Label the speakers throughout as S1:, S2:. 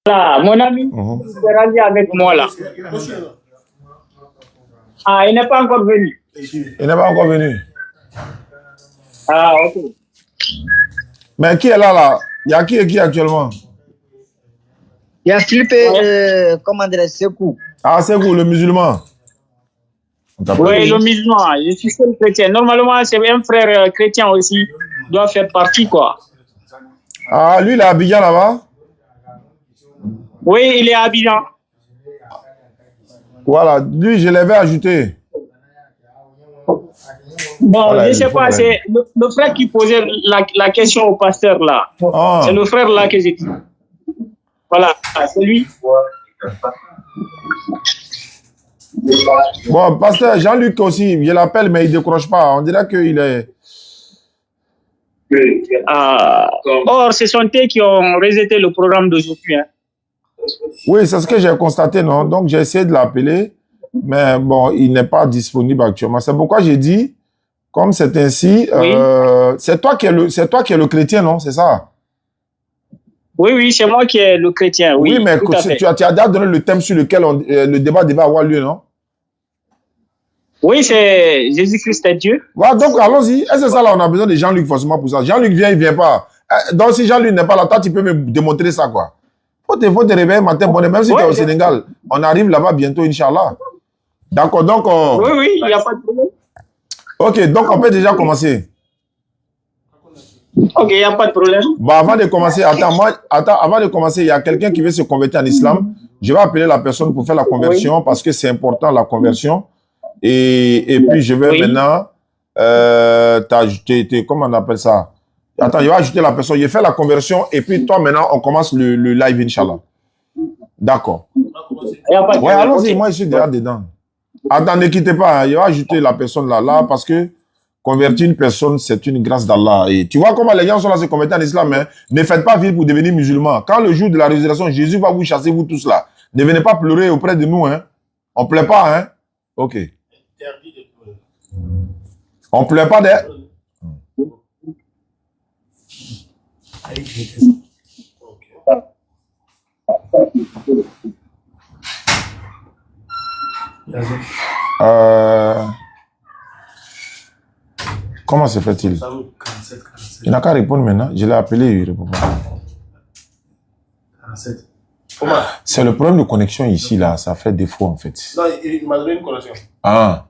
S1: Voilà, mon ami s'est rallié avec moi là. Ah, il n'est pas encore venu.
S2: Il n'est pas encore venu.
S1: Ah, ok.
S2: Mais qui est là? Il y a qui et qui actuellement?
S3: Il y a Philippe, comment dire, Sekou.
S2: Ah, c'est vous, le musulman.
S1: Oui, le musulman. Je suis seul chrétien. Normalement, c'est un frère chrétien aussi. Doit faire partie, quoi.
S2: Ah, lui, il est à Abidjan là-bas?
S1: Oui, il est à Abidjan.
S2: Voilà, lui, je l'avais ajouté.
S1: Bon,
S2: Voilà,
S1: je ne
S2: il
S1: sais
S2: faut
S1: pas,
S2: que-
S1: c'est le frère qui posait la question au pasteur là.
S2: Ah.
S1: C'est le frère là que j'ai dit. Voilà, c'est lui.
S2: Bon, pasteur Jean-Luc aussi, je l'appelle, mais il ne décroche pas. On dirait qu'il est...
S1: Ah. Or, ce sont eux qui ont rejeté le programme d'aujourd'hui. Hein.
S2: Oui, c'est ce que j'ai constaté, non? Donc, j'ai essayé de l'appeler, mais bon, il n'est pas disponible actuellement. C'est pourquoi j'ai dit, comme c'est ainsi,
S1: Oui.
S2: c'est toi qui es le chrétien, non? C'est ça?
S1: Oui, oui, c'est moi qui est le chrétien. Oui,
S2: mais
S1: tout à fait.
S2: tu as déjà donné le thème sur lequel le débat devait avoir lieu, non?
S1: Oui, c'est Jésus-Christ est Dieu.
S2: Voilà, donc allons-y. Est-ce que ça, là, on a besoin de Jean-Luc forcément pour ça? Jean-Luc vient, il vient pas. Donc, si Jean-Luc n'est pas là, toi, tu peux me démontrer ça, quoi. Faut te réveiller matin, bon, même si tu es au Sénégal. On arrive là-bas bientôt, Inch'Allah. D'accord, donc...
S1: Oui, oui, il n'y a pas de problème.
S2: Ok, donc on peut déjà commencer.
S1: Ok, il n'y a pas de problème.
S2: Bon, avant de commencer, avant de commencer, il y a quelqu'un qui veut se convertir en islam. Je vais appeler la personne pour faire la conversion parce que c'est important, la conversion. Et puis, je vais maintenant t'ajouter, comment on appelle ça? Attends, je vais ajouter la personne. Je fais la conversion et puis toi, maintenant, on commence le live, Inch'Allah. D'accord. Ouais, allons-y, moi, je suis déjà dedans. Attends, ne quittez pas. Je vais ajouter la personne là, parce que convertir une personne, c'est une grâce d'Allah. Et tu vois comment les gens sont là à se convertir en islam. Hein? Ne faites pas vivre pour devenir musulman. Quand le jour de la résurrection, Jésus va vous chasser, vous tous là. Ne venez pas pleurer auprès de nous. Hein? On ne pleure pas. Hein? Ok. On ne pleure pas de... Comment se fait-il? Il n'a qu'à répondre maintenant. Je l'ai appelé, il ne répond pas. C'est le problème de connexion ici, là. Ça fait défaut, en fait.
S4: Non, il m'a donné une connexion.
S2: Ah.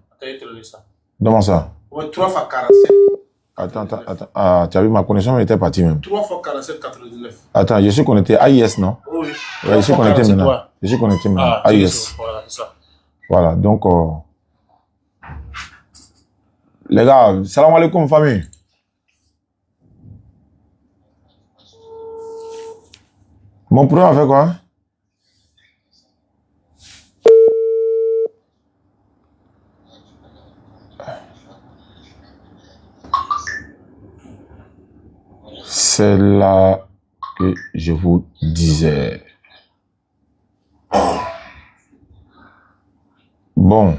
S4: Ça.
S2: Comment ça?
S4: 3 fois 47.
S2: Attends. Ah, tu as vu, ma connexion était partie même.
S4: 3 fois 47, 99.
S2: Attends, je suis connecté à AIS, non?
S4: Oui.
S2: Ouais, je suis connecté maintenant. Je suis connecté maintenant.
S4: Ah,
S2: AIS.
S4: voilà, c'est ça.
S2: Voilà, donc... les gars, salam alaikum, famille. Mon programme a fait quoi? C'est là que je vous disais. Bon,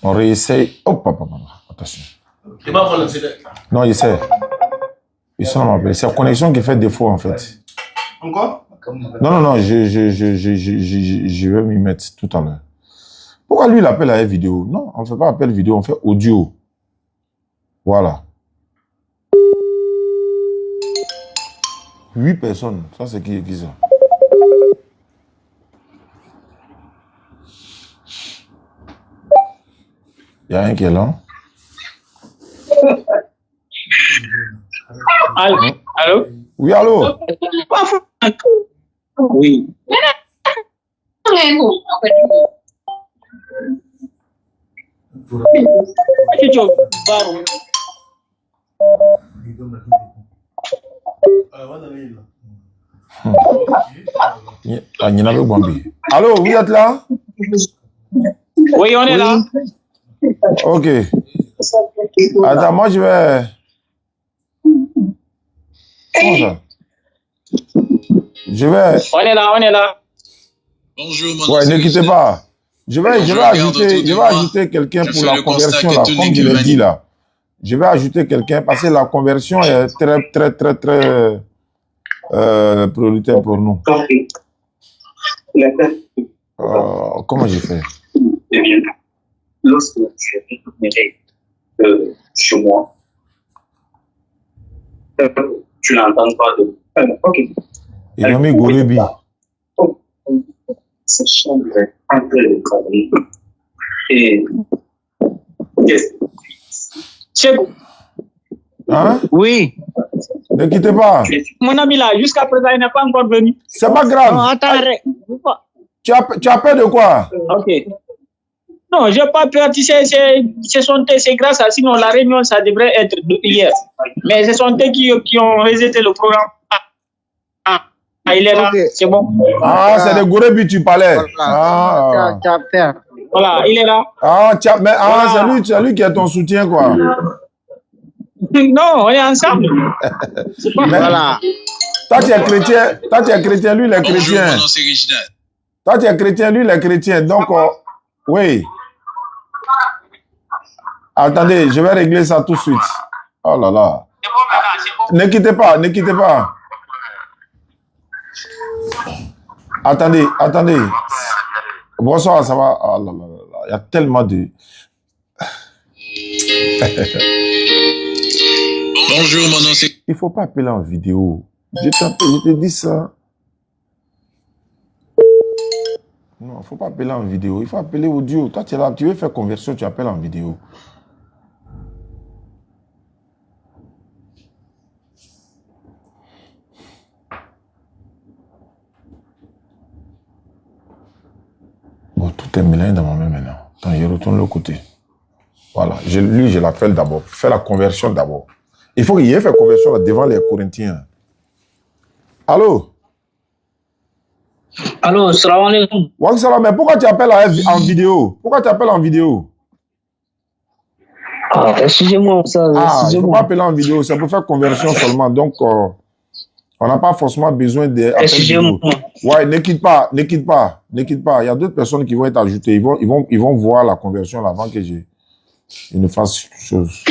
S2: on réessaye. Oh, papa, attention.
S4: Il va voir le CD.
S2: Non, il sait. Ils sont m'appeler. C'est la connexion qui fait défaut, en fait.
S4: Encore?
S2: Non, je vais m'y mettre tout à l'heure. Pourquoi lui, il appelle à la vidéo? Non, on ne fait pas appel vidéo, on fait audio. Voilà. 8 personnes. Ça, c'est qui ça? Il y a un qui est là.
S1: Allô? Allô?
S2: Oui, allô?
S1: Oui.
S2: Allô, vous êtes là?
S1: Oui, on est là.
S2: Ok. Attends, moi je vais... Comment ça? Je vais...
S1: On est là.
S5: Bonjour,
S2: ouais, ne quittez pas. Je vais ajouter quelqu'un pour la conversion là, comme je l'ai dit là. Je vais ajouter quelqu'un parce que la conversion est très prioritaire pour nous. Comment j'ai fait?
S6: Lorsque tu es rémunéré chez moi, tu n'entends pas de... Ok.
S2: Il a mis Gorebi.
S6: Ça semble un peu le connerie. Et...
S1: C'est...
S2: Hein?
S3: Oui.
S2: Ne quittez pas.
S1: Mon ami là, jusqu'à présent, il n'est pas encore venu.
S2: C'est pas grave.
S3: Non, attends.
S2: Tu as peur de quoi?
S1: Ok. Non, je n'ai pas peur. Tu sais, c'est grâce à... Sinon, la réunion, ça devrait être hier. Mais ce sont eux qui ont rejeté le programme. Ah, il est là.
S3: Okay.
S1: C'est bon.
S2: Ah, c'est de Gorebi tu parlais.
S3: Voilà.
S2: Ah,
S3: Tu as peur.
S1: Voilà, il est là.
S2: c'est lui qui est ton soutien, quoi.
S1: Non, on est ensemble.
S2: Mais,
S3: Voilà.
S2: toi, tu es chrétien, lui, il est
S5: Bonjour,
S2: chrétien.
S5: mon nom c'est Reginald.
S2: Toi, tu es chrétien, lui, il est chrétien. Donc, oui. Attendez, je vais régler ça tout de suite. Oh là là. Ne quittez pas, ne quittez pas. Attendez. Bonsoir, ça va? Oh là là là. Il y a tellement de...
S5: Bonjour, mon nom c'est...
S2: Il ne faut pas appeler en vidéo. Je te dis ça. Non, il ne faut pas appeler en vidéo. Il faut appeler audio. Toi, tu es là, tu veux faire conversion, tu appelles en vidéo. Bon, tout est mélangé dans ma main maintenant. Attends, je retourne de l'autre côté. Voilà. Lui, je l'appelle d'abord. Fais la conversion d'abord. Il faut qu'il y ait fait conversion là, devant les Corinthiens. Allô?
S1: Allô, salam alaikum.
S2: Ouais, salam, mais pourquoi tu appelles en vidéo? Pourquoi tu appelles en vidéo?
S1: Ah, excusez-moi, ça.
S2: Ah, il ne faut pas appeler en vidéo. C'est pour faire conversion seulement. Donc, on n'a pas forcément besoin d'appels vidéo. Ouais, ne quitte pas. Il y a d'autres personnes qui vont être ajoutées. Ils vont voir la conversion là, avant que je ne fasse quelque chose.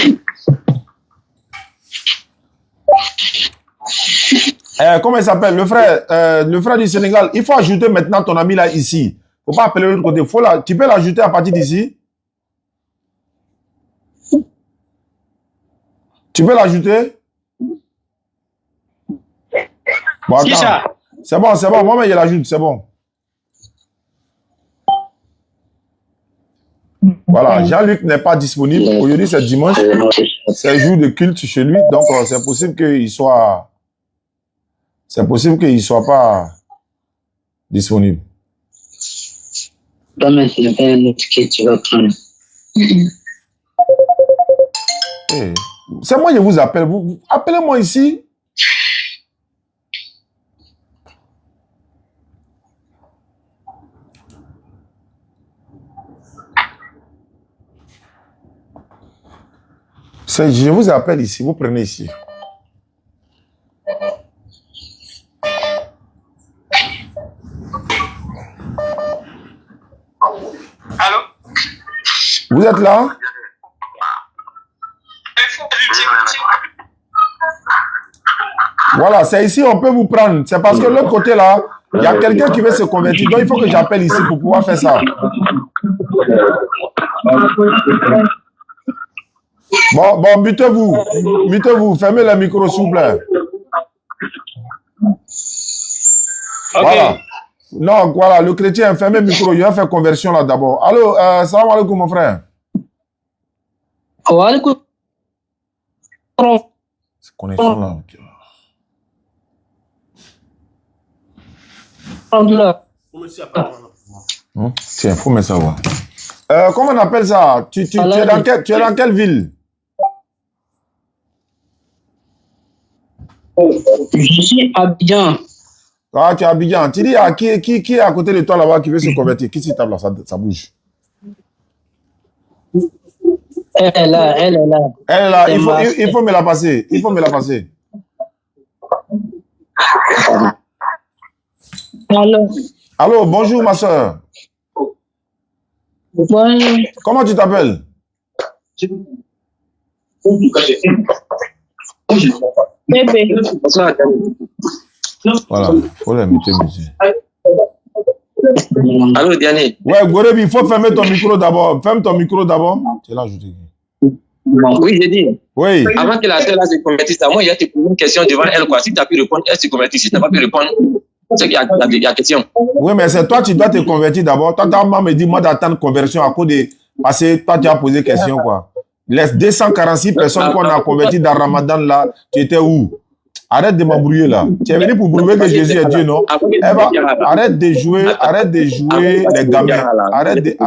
S2: Comment il s'appelle? Le frère du Sénégal. Il faut ajouter maintenant ton ami là ici. Il ne faut pas appeler de l'autre côté. Tu peux l'ajouter à partir d'ici? Tu peux l'ajouter? Bon, attends. C'est bon. Moi-même, je l'ajoute, c'est bon. Voilà, Jean-Luc n'est pas disponible. Aujourd'hui, c'est dimanche. C'est jour de culte chez lui. Donc, c'est possible qu'il soit... C'est possible qu'il ne soit pas disponible.
S1: Tu vas prendre.
S2: Hey, c'est moi, je vous appelle. Appelez-moi ici. Je vous appelle ici. Vous prenez ici.
S6: Allô?
S2: Vous êtes là? Voilà, c'est ici, on peut vous prendre. C'est parce que l'autre côté là, il y a quelqu'un qui veut se convertir. Donc, il faut que j'appelle ici pour pouvoir faire ça. Bon, mutez-vous. Fermez le micro, s'il vous plaît. Voilà. Non, voilà, le chrétien, fermez le micro. Il va faire conversion là d'abord. Allô, salam alaikum, mon frère.
S1: Wa alaikum.
S2: Cette connexion là. Tiens, faut me savoir. Comment on appelle ça? Tu es dans quelle ville?
S1: Je suis à Abidjan.
S2: Ah, tu es à Abidjan. Tu dis, qui est à côté de toi là-bas qui veut se convertir? Qui s'y tape là? Ça bouge.
S1: Elle est là.
S2: Elle est là. Il faut me la passer. Allô, bonjour ma soeur.
S1: Bonjour.
S2: Comment tu t'appelles?
S1: Bébé.
S2: Voilà, il faut la mettre musique.
S7: Allô, Diane.
S2: Ouais, Gorebi, il faut fermer ton micro d'abord. Ferme ton micro d'abord. C'est là, je te dis.
S7: Oui, j'ai dit.
S2: Oui.
S7: Avant que la sœur là se convertisse, moi, il y a te posé une question devant elle, quoi. Si tu as pu répondre, elle se convertit. Si tu n'as pas pu répondre, c'est qu'il y a question.
S2: Oui, mais c'est toi, tu dois te convertir d'abord. Toi, ta maman me dit, moi, d'attendre conversion à cause de. Parce que toi, tu as posé question, quoi. Les 246 personnes qu'on a converties dans Ramadan, là, tu étais où? Arrête de m'embrouiller, là. Tu es venu pour prouver que Jésus est Dieu, non? Eva, arrête de jouer les gamins. Arrête.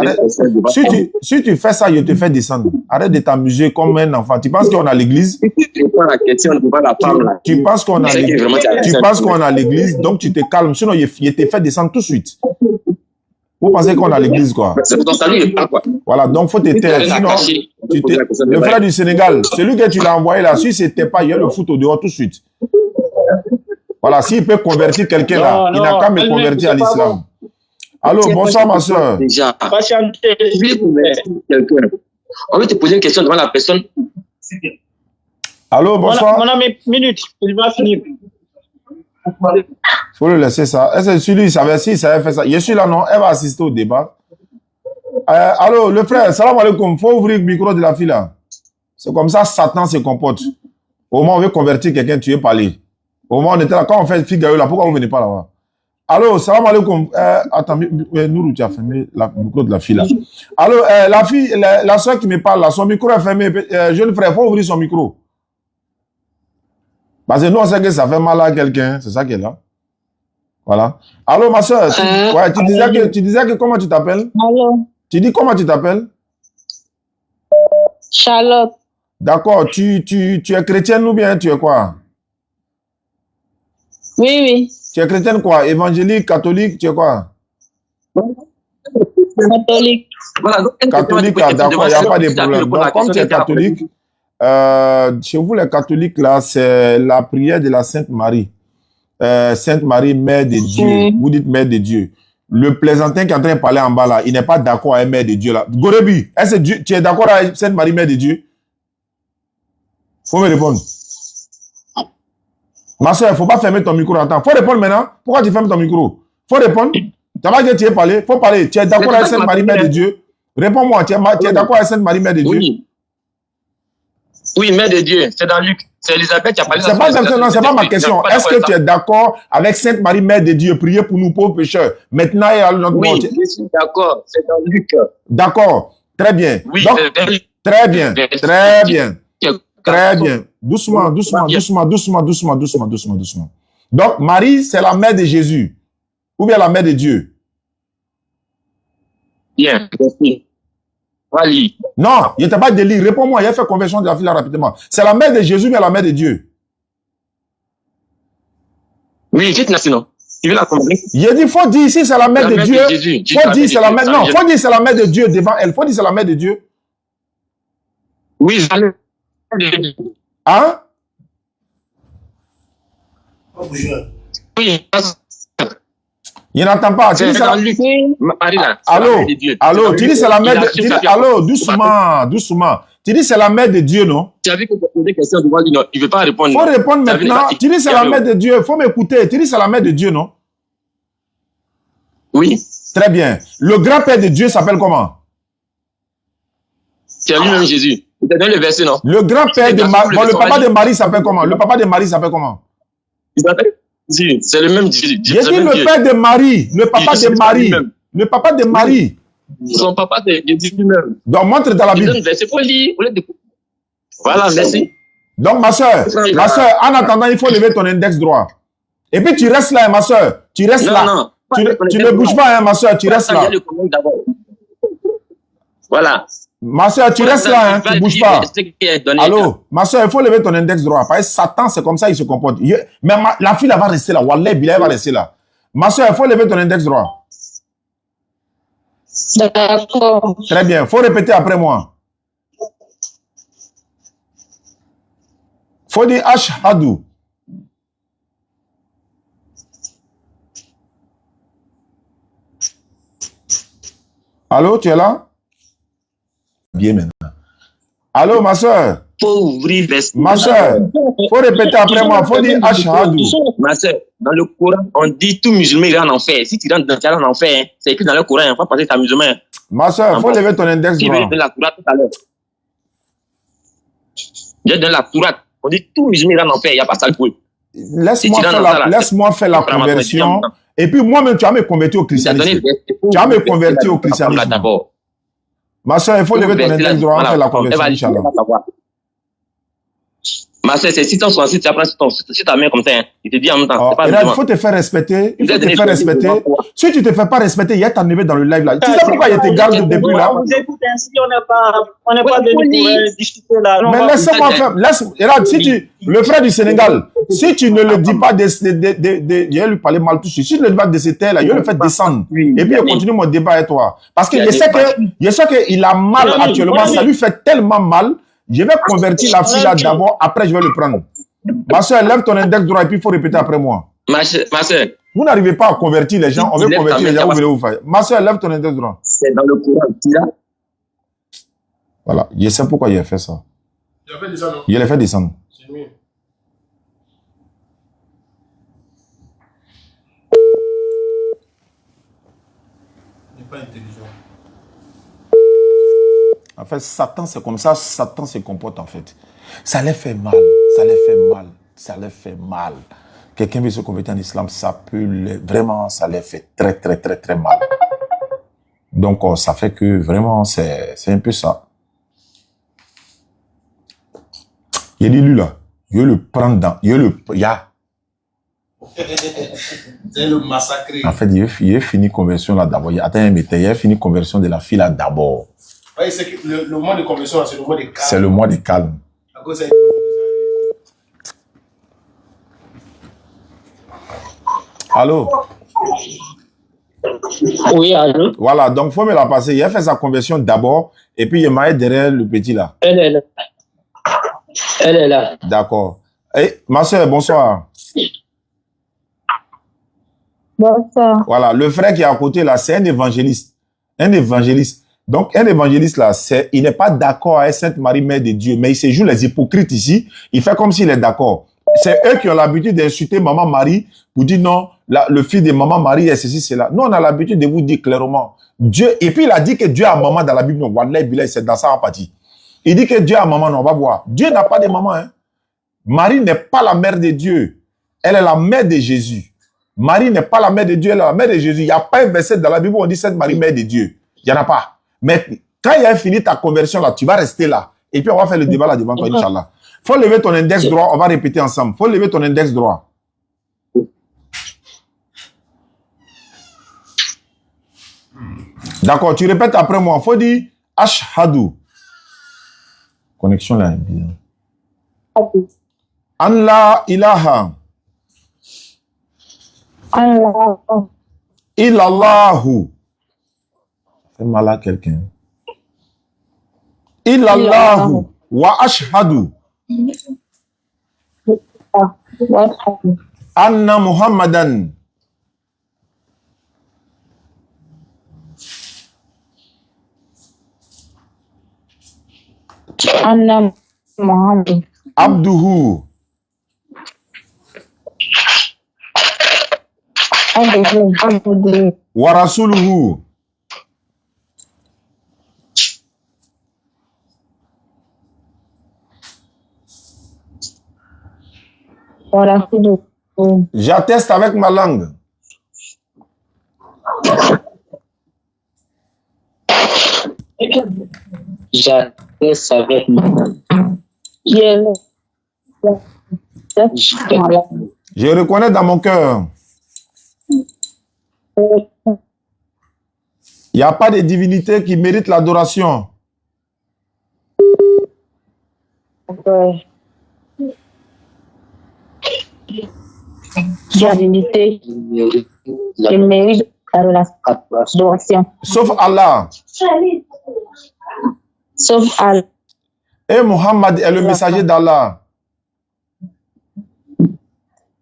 S2: Si tu fais ça, je te fais descendre. Arrête de t'amuser comme un enfant. Tu penses qu'on a l'église? Tu penses qu'on a l'église, donc tu te calmes. Sinon, je te fais descendre tout de suite. Vous pensez qu'on a l'église, quoi?
S7: C'est pour ton salut, quoi.
S2: Voilà, donc faut te taire. Sinon, le frère du Sénégal, celui que tu l'as envoyé là, si c'était pas, il y a le foot au dehors tout de suite. Voilà, s'il peut convertir quelqu'un là, il n'a qu'à me convertir à l'islam. Allô, bonsoir ma soeur.
S7: Déjà, on veut te poser une question devant la personne.
S2: Allô, bonsoir.
S1: Mon ami, minute, il va finir.
S2: Faut le laisser ça. Est-ce que celui-là, s'il savait faire ça? Je suis là, non? Elle va assister au débat. Allô, le frère, salam alaikum. Faut ouvrir le micro de la fille là. C'est comme ça, Satan se comporte. Au moment où on veut convertir quelqu'un, tu veux parler. Au moment où on était là, quand on fait figure là, pourquoi vous ne venez pas là-bas? Allô, salam alaikum. Attends, Nourou, tu as fermé le micro de la fille là. Allô, la fille, la soeur qui me parle là, son micro est fermé. Jeune frère, faut ouvrir son micro. Parce que nous, on sait que ça fait mal à quelqu'un. C'est ça qui est là. Voilà. Allô, ma soeur. Tu disais que comment tu t'appelles?
S8: Allô.
S2: Tu dis comment tu t'appelles?
S8: Charlotte.
S2: D'accord. Tu es chrétienne ou bien tu es quoi?
S8: Oui, oui.
S2: Tu es chrétienne quoi? Évangélique, catholique, tu es quoi?
S8: Catholique.
S2: Catholique, d'accord, il n'y a pas de problème. Donc, comme tu es catholique, chez vous, les catholiques, là, c'est la prière de la Sainte Marie. Sainte Marie, Mère de Dieu. Vous dites Mère de Dieu. Le plaisantin qui est en train de parler en bas, là, il n'est pas d'accord avec Mère de Dieu, là. Gorebi, est-ce que tu es d'accord avec Sainte Marie, Mère de Dieu? Faut me répondre. Ma soeur, il ne faut pas fermer ton micro. Attends, faut répondre maintenant. Pourquoi tu fermes ton micro? Faut répondre. Tu n'as pas dit que tu es parlé. Faut parler. Tu es d'accord avec Sainte Marie, Mère de Dieu? Réponds-moi. Tu es d'accord avec Sainte Marie, Mère de Dieu?
S7: Oui, Mère de Dieu. C'est dans Luc. C'est Elisabeth qui a parlé.
S2: Non, c'est pas ma question. Est-ce que tu es d'accord avec Sainte Marie, Mère de Dieu, prier pour nous pauvres pécheurs, maintenant et à notre mort?
S7: Oui, je suis d'accord. C'est dans Luc.
S2: D'accord. Très bien.
S7: Oui,
S2: donc, très bien. Très bien. Très bien. Doucement. Donc, Marie, c'est la mère de Jésus. Ou bien la mère de Dieu.
S7: Bien. Merci.
S2: Non, il n'était pas de lire. Réponds-moi, il a fait conversion de la fille là rapidement. C'est la mère de Jésus, mais la mère de Dieu.
S7: Oui, dites-moi sinon. Il veut la convaincre.
S2: Il a dit, faut dire ici, c'est la mère de Dieu. Faut dire, c'est la mère. Non, faut dire, c'est la mère de Dieu devant elle. Faut dire, c'est la mère de Dieu.
S7: Oui, j'allais.
S2: Hein?
S7: Oui.
S2: Il n'entend pas. Tu dis c'est la... Allô, tu dis c'est la mère de... Allô, doucement. Tu dis c'est la mère de Dieu, non?
S7: Tu as vu que tu as posé des questions devant lui, non? Il ne veut pas répondre.
S2: Il faut répondre maintenant. Tu dis c'est la mère de Dieu. Il faut m'écouter. Tu dis c'est la mère de Dieu, non?
S7: Oui.
S2: Très bien. Le grand-père de Dieu s'appelle comment?
S7: C'est lui-même Jésus. Tu as donné le verset, non?
S2: Le grand-père de Marie... Bon, le papa de Marie s'appelle comment? Le papa de Marie s'appelle comment?
S7: Il s'appelle... C'est le même Jésus.
S2: J'ai dit le père de Marie, le papa de Marie. Le papa de Marie.
S7: Son papa, c'est Jésus lui-même.
S2: Donc, montre dans la Bible.
S7: C'est pour lire. Voilà, merci.
S2: Donc, ma soeur, en attendant, il faut lever ton index droit. Et puis, tu restes là, ma soeur. Tu restes là.
S7: Non.
S2: Tu ne bouges pas, hein, ma soeur. Tu restes là.
S7: Voilà.
S2: Ma soeur, tu restes là, hein, tu ne bouges pas. Allô, ma soeur, il faut lever ton index droit. Parce que Satan, c'est comme ça, il se comporte. Mais la fille, elle va rester là. Wallah, elle va rester là. Ma soeur, il faut lever ton index droit.
S8: D'accord.
S2: Très bien. Il faut répéter après moi. Il faut dire Ashhadu. Allô, tu es là? Bien maintenant. Allô, ma soeur.
S7: Faut ouvrir les...
S2: Ma soeur, faut répéter après moi. Faut dire Ashhadu.
S7: Ma soeur, dans le Coran, on dit tout musulman ira en enfer. Si tu rentres en enfer, hein, c'est écrit dans le Coran, il faut passer ta musulman.
S2: Ma soeur, il faut lever ton index
S7: Qui
S2: droit.
S7: veut donner la Coran tout à l'heure? J'ai donné la Coran. On dit tout musulman ira en enfer, il n'y a pas ça le coup.
S2: Laisse-moi faire la conversion. Et puis moi-même, tu vas me convertir au christianisme. Tu vas me convertir au christianisme. Ma soeur, il faut lever ton index droit, on fait la conversion, Inch'Allah.
S7: Ma soeur, c'est 666, tu apprends sur ta main comme ça, hein. Il te dit en même temps.
S2: Il faut te faire respecter. Il faut te faire respecter. Si tu ne te fais pas respecter, il y a ta neveu dans le live là. Tu sais pourquoi il te garde depuis là?
S1: Vous écoutez ainsi, on n'est pas venu pour discuter là.
S2: Mais laisse-moi faire. Regarde, le frère du Sénégal, si tu ne le dis pas je vais lui parler mal tout de suite. Si tu ne le dis pas de ces terres là, je vais le faire descendre. Et puis, je continue mon débat avec toi. Parce que je sais qu'il a mal actuellement. Ça lui fait tellement mal. Je vais convertir la fille là d'abord, après je vais le prendre. Ma soeur, lève ton index droit et puis il faut répéter après moi.
S7: Ma soeur.
S2: Vous n'arrivez pas à convertir les gens, on veut convertir les gens, vous voulez vous faire. Ma soeur, lève ton index droit.
S7: C'est dans le Coran,
S2: Voilà, je sais pourquoi il a fait ça.
S4: Il a fait descendre.
S2: Il l'a fait descendre.
S4: C'est mieux. Il n'est pas intelligent.
S2: En fait, Satan, c'est comme ça, Satan se comporte en fait. Ça les fait mal, ça les fait mal, ça les fait mal. Quelqu'un veut se convertir en islam, ça peut vraiment, ça les fait très, très, très, très mal. Donc, ça fait que vraiment, c'est un peu ça. Il dit lui là, je le prends dans,
S4: C'est le massacre.
S2: En fait, il a fini conversion là d'abord. Attends, il a fini conversion de la fille là d'abord.
S4: Oui, c'est que le mois de conversion, c'est le mois de calme.
S2: C'est le mois de calme.
S4: À cause de...
S2: Allô?
S1: Oui, allô?
S2: Voilà, donc il faut me la passer. Il a fait sa conversion d'abord et puis il m'a aidé derrière le petit là.
S1: Elle est là. Elle est là.
S2: D'accord. Hey, ma soeur, bonsoir.
S8: Bonsoir.
S2: Voilà, le frère qui est à côté là, c'est un évangéliste. Un évangéliste. Donc, un évangéliste là, il n'est pas d'accord avec Sainte Marie, Mère de Dieu, mais il se joue les hypocrites ici. Il fait comme s'il est d'accord. C'est eux qui ont l'habitude d'insulter Maman Marie pour dire non, le fils de Maman Marie est ceci, c'est là. Nous, on a l'habitude de vous dire clairement. Dieu, et puis il a dit que Dieu a maman dans la Bible. Non, Wallahi, c'est dans ça en partie. Il dit que Dieu a maman, non, on va voir. Dieu n'a pas de maman, hein. Marie n'est pas la mère de Dieu. Elle est la mère de Jésus. Marie n'est pas la mère de Dieu, elle est la mère de Jésus. Il n'y a pas un verset dans la Bible où on dit Sainte Marie, mère de Dieu. Il n'y en a pas. Mais quand il a fini ta conversion là, tu vas rester là. Et puis on va faire le débat là devant toi, Inch'Allah. Faut lever ton index droit, on va répéter ensemble. Faut lever ton index droit. D'accord, tu répètes après moi. Faut dire Ashhadu. Connexion là est bien. An la ilaha.
S8: Allah.
S2: Illallahu. Fais mal à quelqu'un. Illallahu. Wa ashhadu. Anna Muhammadan.
S8: Anna Muhammad.
S2: Abduhu.
S8: Abduhu.
S2: Wa rasuluhu. J'atteste avec ma langue.
S1: J'atteste avec ma langue.
S2: Je reconnais dans mon cœur. Il n'y a pas de divinité qui mérite l'adoration.
S8: Divinité qui mérite l'adoration.
S2: Sauf Allah.
S8: Sauf Allah.
S2: Et Muhammad est le messager d'Allah.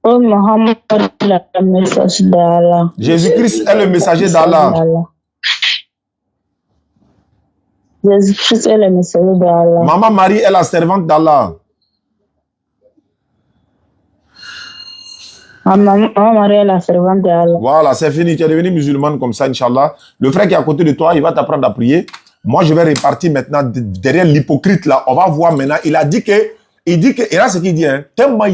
S8: Oh, Muhammad est le messager d'Allah.
S2: Jésus-Christ est le messager d'Allah.
S8: Jésus-Christ est le messager d'Allah.
S2: Maman Marie est la servante d'Allah.
S8: Maman Marie est la servante d'Allah.
S2: Voilà, c'est fini. Tu es devenu musulmane comme ça, Inch'Allah. Le frère qui est à côté de toi, il va t'apprendre à prier. Moi, je vais répartir maintenant derrière l'hypocrite là. On va voir maintenant. Il dit que, et là, ce qu'il dit, hein, tellement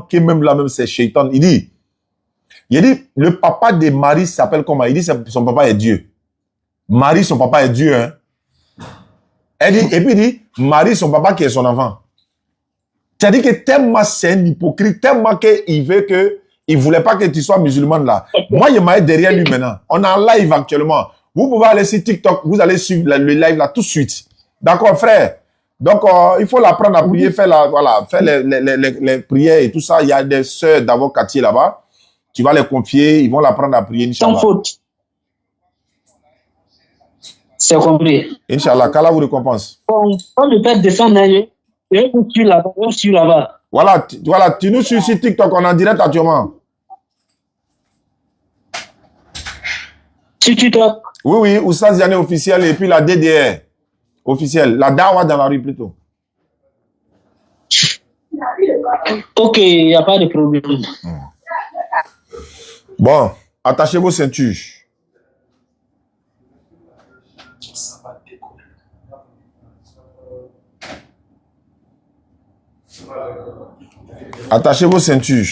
S2: que même là, même c'est Shaitan. Il dit, le papa de Marie s'appelle comment? Il dit, son papa est Dieu. Marie, son papa est Dieu, hein. Et puis il dit, Marie, son papa qui est son enfant. C'est-à-dire que tellement c'est un hypocrite, tellement qu'il veut que, il voulait pas que tu sois musulmane là. Moi, je m'arrête derrière lui maintenant. On est en live actuellement. Vous pouvez aller sur TikTok, vous allez suivre le live là tout de suite. D'accord, frère? Donc, il faut l'apprendre à prier, faire les prières et tout ça. Il y a des sœurs d'avocatier là-bas. Tu vas les confier, ils vont l'apprendre à prier, Inch'Allah.
S1: Sans faute. C'est compris.
S2: Inch'Allah, qu'Allah vous récompense.
S1: Bon, quand le père descend, on suit là-bas,
S2: Voilà, tu nous suis sur TikTok, on est en direct actuellement.
S1: Sur TikTok?
S2: Oui, Oustaz Yané officiel et puis la DDR officielle. La Dawa dans la rue plutôt.
S1: Ok, il n'y a pas de problème.
S2: Bon, attachez vos ceintures. Attachez vos ceintures.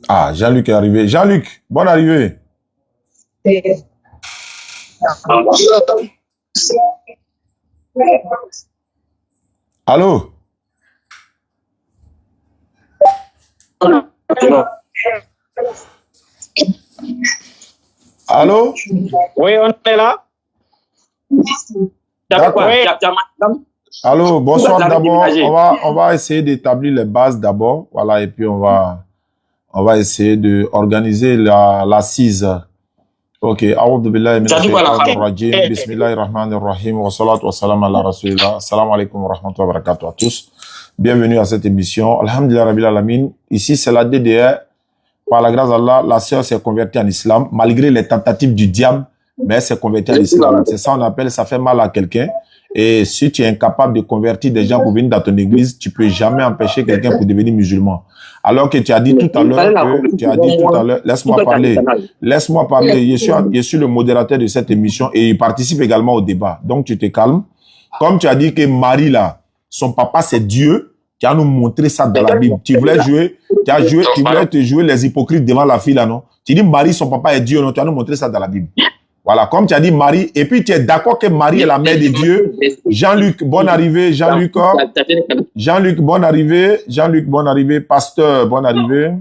S2: Ah, Jean-Luc est arrivé. Jean-Luc, bonne arrivée. Allô? Allô?
S1: Oui, on est là.
S2: D'accord. Allô, bonsoir d'abord. On va essayer d'établir les bases d'abord. Voilà, et puis on va essayer d'organiser l'assise. Ok. A'udhu billahi minash shaitanir rajim. Bismillahir rahmanir rahim. Wa salatu wa salam ala rasulillah. Assalamu alaikum wa rahmatullahi wa barakatuh à tous. Bienvenue à cette émission. Alhamdulillah rabbil alamin. Ici, c'est la DDR. Par la grâce d'Allah, la sœur s'est convertie en islam, malgré les tentatives du diable, mais elle s'est convertie en islam. C'est ça, on appelle, ça fait mal à quelqu'un. Et si tu es incapable de convertir des gens pour venir dans ton église, tu peux jamais empêcher quelqu'un pour devenir musulman. Alors que tu as dit tout à l'heure, laisse-moi parler, je suis le modérateur de cette émission et il participe également au débat. Donc tu te calmes. Comme tu as dit que Marie là, son papa c'est Dieu, tu as nous montré ça dans la Bible. Tu voulais te jouer les hypocrites devant la fille là, non? Tu dis Marie, son papa est Dieu, non? Tu as nous montré ça dans la Bible. Voilà, comme tu as dit Marie, et puis tu es d'accord que Marie est la mère de Dieu. Jean-Luc, bonne arrivée. Jean-Luc, bonne arrivée. Jean-Luc, bonne arrivée. Pasteur, bonne arrivée.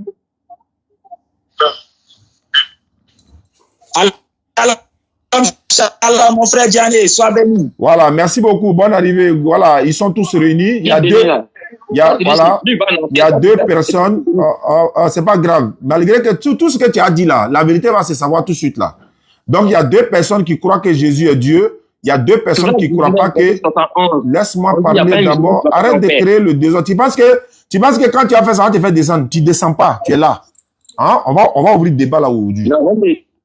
S1: Allah, mon frère Diané, sois béni.
S2: Voilà, merci beaucoup. Bonne arrivée. Voilà, ils sont tous réunis. Il y a deux personnes. C'est pas grave. Malgré que tout ce que tu as dit là, la vérité va se savoir tout de suite là. Donc, il y a deux personnes qui croient que Jésus est Dieu. Il y a deux personnes qui ne croient pas que... Laisse-moi parler d'abord. Arrête de créer le désordre. Tu penses que quand tu as fait ça, on te fait descendre. Tu ne descends pas. Tu es là. Hein? On va ouvrir le débat là aujourd'hui.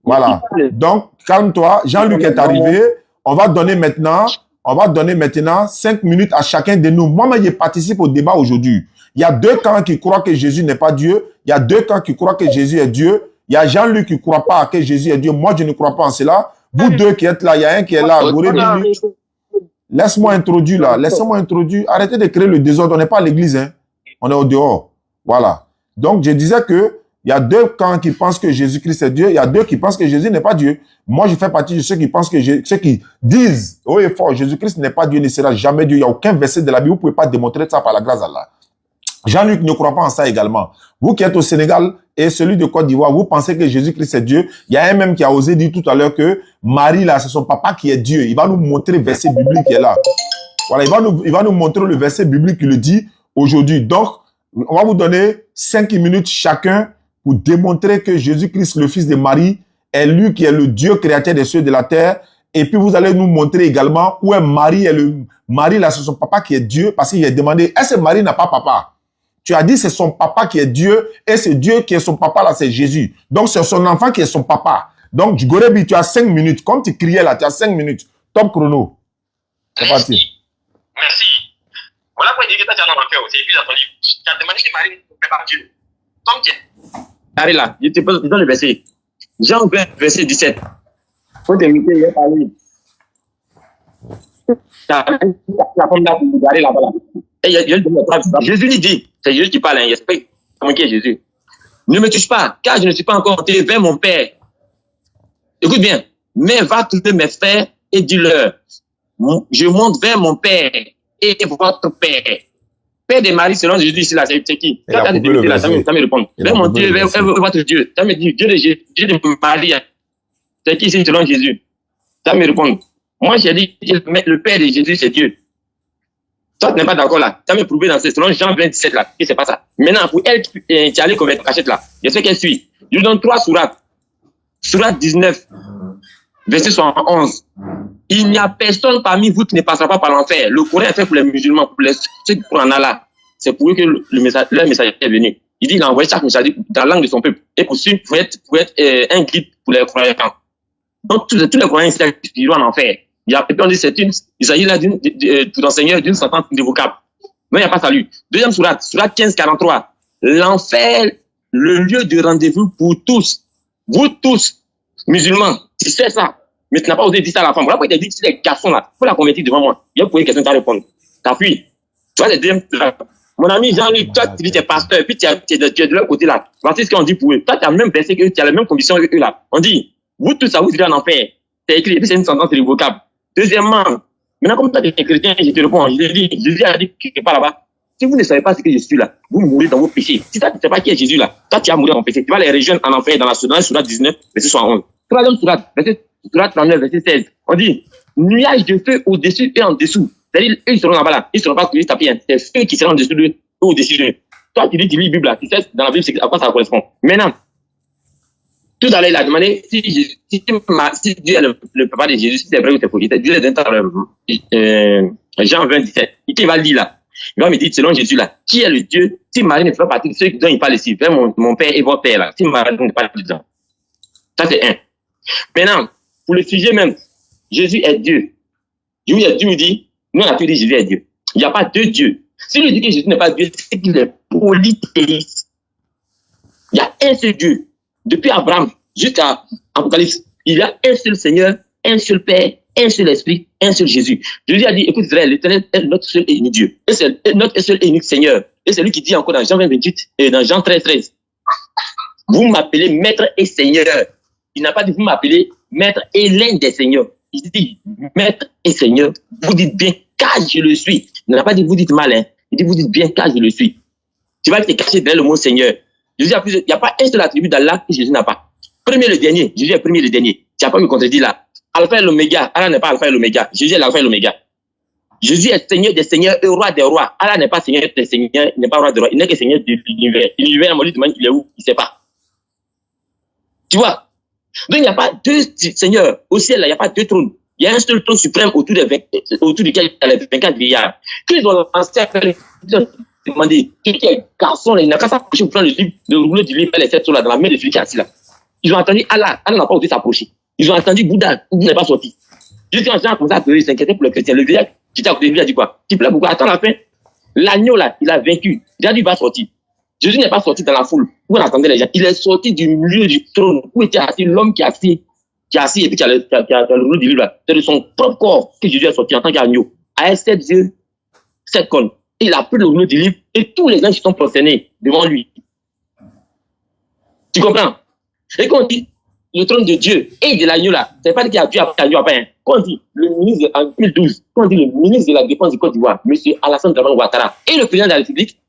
S2: Voilà. Donc, calme-toi. Jean-Luc est arrivé. On va donner maintenant 5 minutes à chacun de nous. Moi, je participe au débat aujourd'hui. Il y a deux camps qui croient que Jésus n'est pas Dieu. Il y a deux camps qui croient que Jésus est Dieu. Il y a Jean-Luc qui ne croit pas que Jésus est Dieu. Moi, je ne crois pas en cela. Vous deux qui êtes là, il y a un qui est là. Laisse-moi introduire là. Laissez-moi introduire. Arrêtez de créer le désordre. On n'est pas à l'église. Hein. On est au dehors. Voilà. Donc, je disais que il y a deux camps qui pensent que Jésus-Christ est Dieu. Il y a deux qui pensent que Jésus n'est pas Dieu. Moi, je fais partie de ceux qui pensent que ceux qui disent haut et fort, Jésus-Christ n'est pas Dieu, ne sera jamais Dieu. Il n'y a aucun verset de la Bible. Vous ne pouvez pas démontrer ça par la grâce d'Allah. Jean-Luc ne croit pas en ça également. Vous qui êtes au Sénégal et celui de Côte d'Ivoire, vous pensez que Jésus-Christ est Dieu. Il y a un même qui a osé dire tout à l'heure que Marie, là, c'est son papa qui est Dieu. Il va nous montrer le verset biblique qui est là. Voilà, il va nous montrer le verset biblique qui le dit aujourd'hui. Donc, on va vous donner 5 minutes chacun pour démontrer que Jésus-Christ, le fils de Marie, est lui qui est le Dieu créateur des cieux et de la terre. Et puis, vous allez nous montrer également où est Marie. Marie, là, c'est son papa qui est Dieu parce qu'il a demandé, est-ce que Marie n'a pas papa? Tu as dit c'est son papa qui est Dieu et c'est Dieu qui est son papa là, c'est Jésus. Donc c'est son enfant qui est son papa. Donc Gorebi, tu as 5 minutes. Comme tu criais là, tu as 5 minutes. Top chrono. C'est parti.
S7: Merci. Voilà pourquoi il dit que tu as un enfer aussi. Et puis, attendu, tu as demandé que Marie ne fait pas Dieu. Comme tu es. Arrête là, je te pose le verset. Jean 20, verset 17. Faut t'inviter, il y a pas lui. La femme là, vous regardez là-bas là. Et Jésus lui dit, c'est Jésus qui parle, hein, il explique comment qui est Jésus. Ne me touche pas, car je ne suis pas encore monté vers mon Père. Écoute bien, mais va trouver mes frères et dis-leur, je monte vers mon Père et votre Père. Père de Marie, selon Jésus ici là, c'est qui? Quand tu as dit là, ça me répond. Vers mon Dieu, vers votre Dieu. Ça me dit, Dieu de Marie, c'est qui ici selon Jésus? Ça me répond. Moi, j'ai dit, le Père de Jésus, c'est Dieu. Toi, tu n'es pas d'accord là. Tu as me prouvé dans ce selon Jean 27 là, que c'est pas ça. Maintenant, pour elle, tu es allé convaincre cachette là. Je sais qu'elle suit. Je lui donne 3 sourates. Sourate 19, verset 71. Il n'y a personne parmi vous qui ne passera pas par l'enfer. Le Coran est fait pour les musulmans, pour ceux qui croient en Allah. C'est pour eux que leur message est venu. Il dit, il a envoyé chaque message dans la langue de son peuple. Et pour suivre, pour être un guide pour les croyants. Donc, tous les croyants iront en enfer. Et puis on dit, il s'agit là pour l'enseigneur d'une sentence irrévocable. Non, il n'y a pas salut. Deuxième sourate, sourate 15, 43. L'enfer, le lieu de rendez-vous pour tous. Vous tous, musulmans, tu sais ça. Mais tu n'as pas osé dire ça à la femme. Voilà pourquoi il t'a dit que c'est les garçons là. Il faut la convertir devant moi. Il y a pour une question à répondre. T'as fui. Tu vois, les deuxième. Mon ami Jean-Luc, toi, tu dis que tu es pasteur, puis tu es de l'autre côté là. Voici ce qu'on dit pour eux. Toi, tu as le même verset que eux, tu as les mêmes conditions que eux là. On dit, vous tous, ça vous irez en enfer. C'est écrit, et puis c'est une sentence irrévocable. Deuxièmement, maintenant, comme toi, tu es chrétien, je te réponds. Jésus a dit quelque part là-bas. Si vous ne savez pas ce que je suis là, vous mourrez dans vos péchés. Si toi, tu ne sais pas qui est Jésus là, toi, tu vas mourir en péché. Tu vas les rejoindre en enfer dans la sourate 19, verset 71. Troisième sourate, sourate 39, verset 16. On dit, nuage de feu au-dessus et en dessous. C'est-à-dire, eux, ils seront là-bas là. Ils ne seront pas tous tapés. C'est ceux qui seront en dessous d'eux, au-dessus d'eux. Toi, tu dis, tu lis la Bible là. Tu sais, dans la Bible, à quoi ça correspond. Maintenant, tout à l'heure, il a demandé si Dieu est le papa de Jésus, si c'est vrai ou c'est faux. Dieu est dans Jean 20, 17. Il va le dire là. Il va me dire, selon Jésus là, qui est le Dieu, si Marie ne fait pas partie de ceux dont il parle ici, vers mon Père et votre Père là, si Marie ne parle pas dedans. Ça c'est un. Maintenant, pour le sujet même, Jésus est Dieu. Jésus est Dieu, il dit, nous on a tout dit Jésus est Dieu. Il n'y a pas deux dieux. Si lui dit que Jésus n'est pas Dieu, c'est qu'il est polythéiste. Il y a un seul Dieu. Depuis Abraham jusqu'à Apocalypse, il y a un seul Seigneur, un seul Père, un seul Esprit, un seul Jésus. Jésus a dit, écoute Israël, l'Éternel est notre seul et unique Dieu. Et c'est notre seul et unique Seigneur. Et c'est lui qui dit encore dans Jean 20, 28 et dans Jean 13, 13. Vous m'appelez maître et Seigneur. Il n'a pas dit vous m'appelez maître et l'un des seigneurs. Il dit maître et Seigneur. Vous dites bien car je le suis. Il n'a pas dit vous dites mal. Hein. Il dit vous dites bien car je le suis. Tu vas te cacher derrière le mot Seigneur. Jésus a il n'y a pas un seul attribut d'Allah que Jésus n'a pas. Premier le dernier. Jésus est premier le dernier. Tu n'as pas me contredire là. Alpha et l'oméga. Allah n'est pas alpha et l'oméga. Jésus est l'alpha et l'oméga. Jésus est Seigneur des seigneurs et roi des rois. Allah n'est pas Seigneur des seigneurs, il n'est pas roi des rois. Il n'est que Seigneur de l'univers. L'univers, on lui demande il est où? Il ne sait pas. Tu vois? Donc il n'y a pas deux seigneurs. Au ciel, là, il n'y a pas deux trônes. Il y a un seul trône suprême autour duquel il y a les 24 vieillards. Quand ils ont lancé à faire ils ont demandé, quel garçon là, il n'a qu'à s'approcher pour prendre le rouleau du livre et les 7 là dans la main de celui qui est assis là. Ils ont entendu Allah. Allah n'a pas osé s'approcher. Ils ont entendu Bouddha. Bouddha n'est pas sorti. Juste quand les gens commencé à pleurer, ils s'inquiétaient pour le chrétien. Le vieillard qui était à côté de lui a dit quoi? Tu plais pourquoi? Attends la fin. L'agneau là, il a vaincu. Il a dit il va sortir. Jésus n'est pas sorti dans la foule où on attendait les gens. Il est sorti du milieu du trône où était assis l'homme qui est assis et puis qui a le rouleau du livre là. C'est de son propre corps que Jésus est sorti en tant qu'agneau. À 7 yeux, 7 cornes. Il a pris le rouleau du livre et tous les gens qui sont prosternés devant lui. Tu comprends? Et quand on dit le trône de Dieu et de l'agneau là, c'est pas qu'il y a Dieu après l'agneau après. Quand on dit le ministre en 2012, quand on dit le ministre de la Défense du Côte d'Ivoire, M. Alassane Dramane Ouattara, et le président de la République,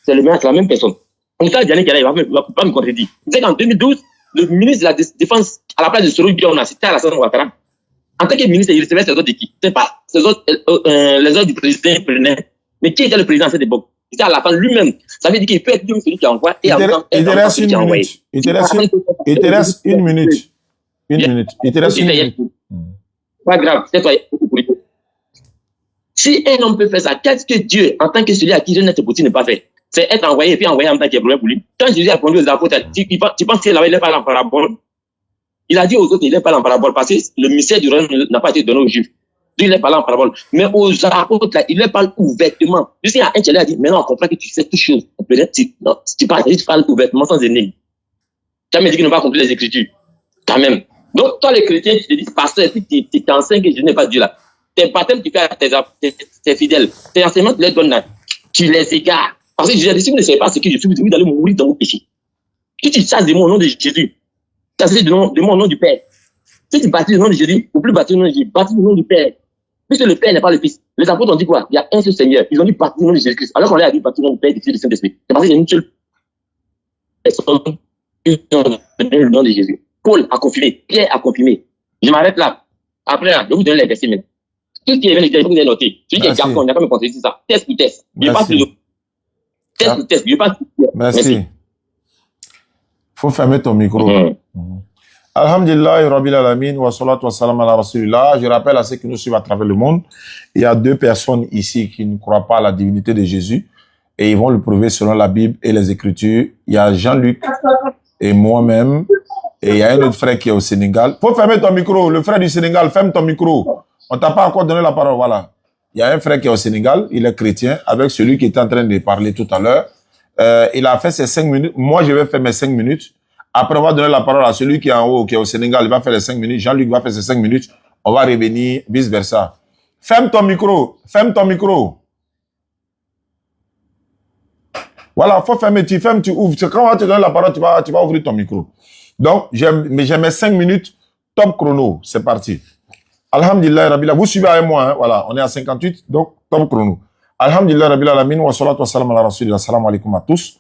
S7: c'est la même personne. On sait Diane Kela, il va pas me contredire. Vous savez qu'en 2012, le ministre de la Défense, à la place de Soro Biona, c'était Alassane Ouattara. En tant que ministre, il recevait ses ordres de qui? C'est pas les ordres du président prenaient. Mais qui était le président à cette époque? C'était Alassane lui-même. Ça veut dire qu'il peut être lui celui qui envoie et en même temps,
S2: il te reste une minute. Il te reste une minute. Il te reste une minute.
S7: Pas grave, c'est toi. Si un homme peut faire ça, qu'est-ce que Dieu, en tant que celui à qui je n'ai pas possible, ne pas faire? C'est être envoyé et puis envoyé en même temps qui est problème pour lui. Quand Jésus a répondu aux apôtres, tu penses qu'il est pas en parabole? Il a dit aux autres qu'il n'est pas en parabole parce que le mystère du royaume n'a pas été donné aux Juifs. Donc, il est parlé en parabole. Mais aux apôtres, là, il leur parle ouvertement. Juste, il y a un qui a dit, maintenant, on comprend que tu sais toutes choses. Tu parles ouvertement sans énigme. Tu as dit qu'il n'a pas compris les Écritures. Quand même. Donc, toi, les chrétiens, tu te dis, pasteur, tu t'enseignes que je n'ai pas Dieu là. Tes baptêmes, tu fais à tes fidèles. Tes enseignements, tu les donnes là. Tu les égares. Parce que Jésus a dit, si vous ne savez pas ce que je suis, vous allez mourir dans vos péchés. Si tu chasses de moi au nom de Jésus, ça c'est de moi au nom du Père. Si tu baptises au nom de Jésus, ou plus baptiser au nom de Jésus, baptise au nom du Père. Puisque le Père n'est pas le Fils. Les apôtres ont dit quoi? Il y a un seul Seigneur. Ils ont dit baptiser au nom de Jésus-Christ. Alors qu'on leur a dit baptiser au nom du Père, du Fils et du Saint-Esprit. C'est parce qu'il y a une seule personne qui ont donné le nom de Jésus. Paul a confirmé. Pierre a confirmé. Je m'arrête là. Après, là, je vais vous donner les versets même. Tout ce qui est venu de Dieu, il faut que vous ayez noté. Celui qui est Gabon, il n'a pas me contredire ça. Test pour test. Je passe le test pour test. Je passe.
S2: Merci. Faut fermer ton micro. Alhamdulillah, Rabbil Alamin, wa salatu wa salam ala Rasulillah. Je rappelle à ceux qui nous suivent à travers le monde, il y a 2 personnes ici qui ne croient pas à la divinité de Jésus et ils vont le prouver selon la Bible et les Écritures. Il y a Jean-Luc et moi-même et il y a un autre frère qui est au Sénégal. Faut fermer ton micro, le frère du Sénégal, ferme ton micro. On t'a pas encore donné la parole, voilà. Il y a un frère qui est au Sénégal, il est chrétien, avec celui qui était en train de parler tout à l'heure. Il a fait ses 5 minutes. Moi, je vais faire mes 5 minutes. Après, on va donner la parole à celui qui est en haut, qui est au Sénégal. Il va faire les 5 minutes. Jean-Luc va faire ses 5 minutes. On va revenir, vice-versa. Ferme ton micro. Ferme ton micro. Voilà, faut fermer. Tu fermes, tu ouvres. Quand on va te donner la parole, tu vas ouvrir ton micro. Donc, j'ai mes 5 minutes. Top chrono. C'est parti. Alhamdulillah, Rabbil Alamin. Vous suivez avec moi, hein? Voilà, on est à 58. Donc, top chrono. Alhamdulillah, Rabbil Alamin. Wa salatu wa salam ala Rasulillah. Salam alaikum à tous.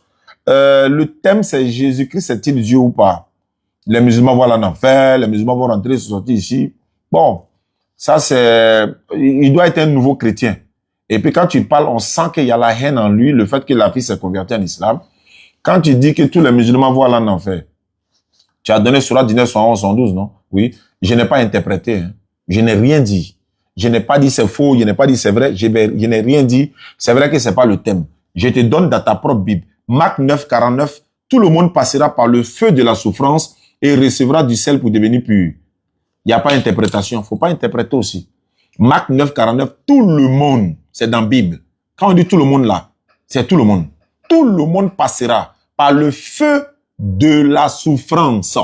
S2: Le thème, c'est Jésus-Christ est-il Dieu ou pas? Les musulmans vont aller en enfer, les musulmans vont rentrer, se sortir ici. Bon, ça c'est... Il doit être un nouveau chrétien. Et puis quand tu parles, on sent qu'il y a la haine en lui, le fait que la fille s'est convertie en islam. Quand tu dis que tous les musulmans vont aller en enfer, tu as donné Surah 19, 111, 112, non? Oui. Je n'ai pas interprété. Hein. Je n'ai rien dit. Je n'ai pas dit c'est faux, je n'ai pas dit c'est vrai. Je n'ai rien dit. C'est vrai que c'est pas le thème. Je te donne dans ta propre Bible. Marc 9, 49, tout le monde passera par le feu de la souffrance et recevra du sel pour devenir pur. Il n'y a pas d'interprétation. Il ne faut pas interpréter aussi. Marc 9, 49, tout le monde, c'est dans la Bible. Quand on dit tout le monde là, c'est tout le monde. Tout le monde passera par le feu de la souffrance.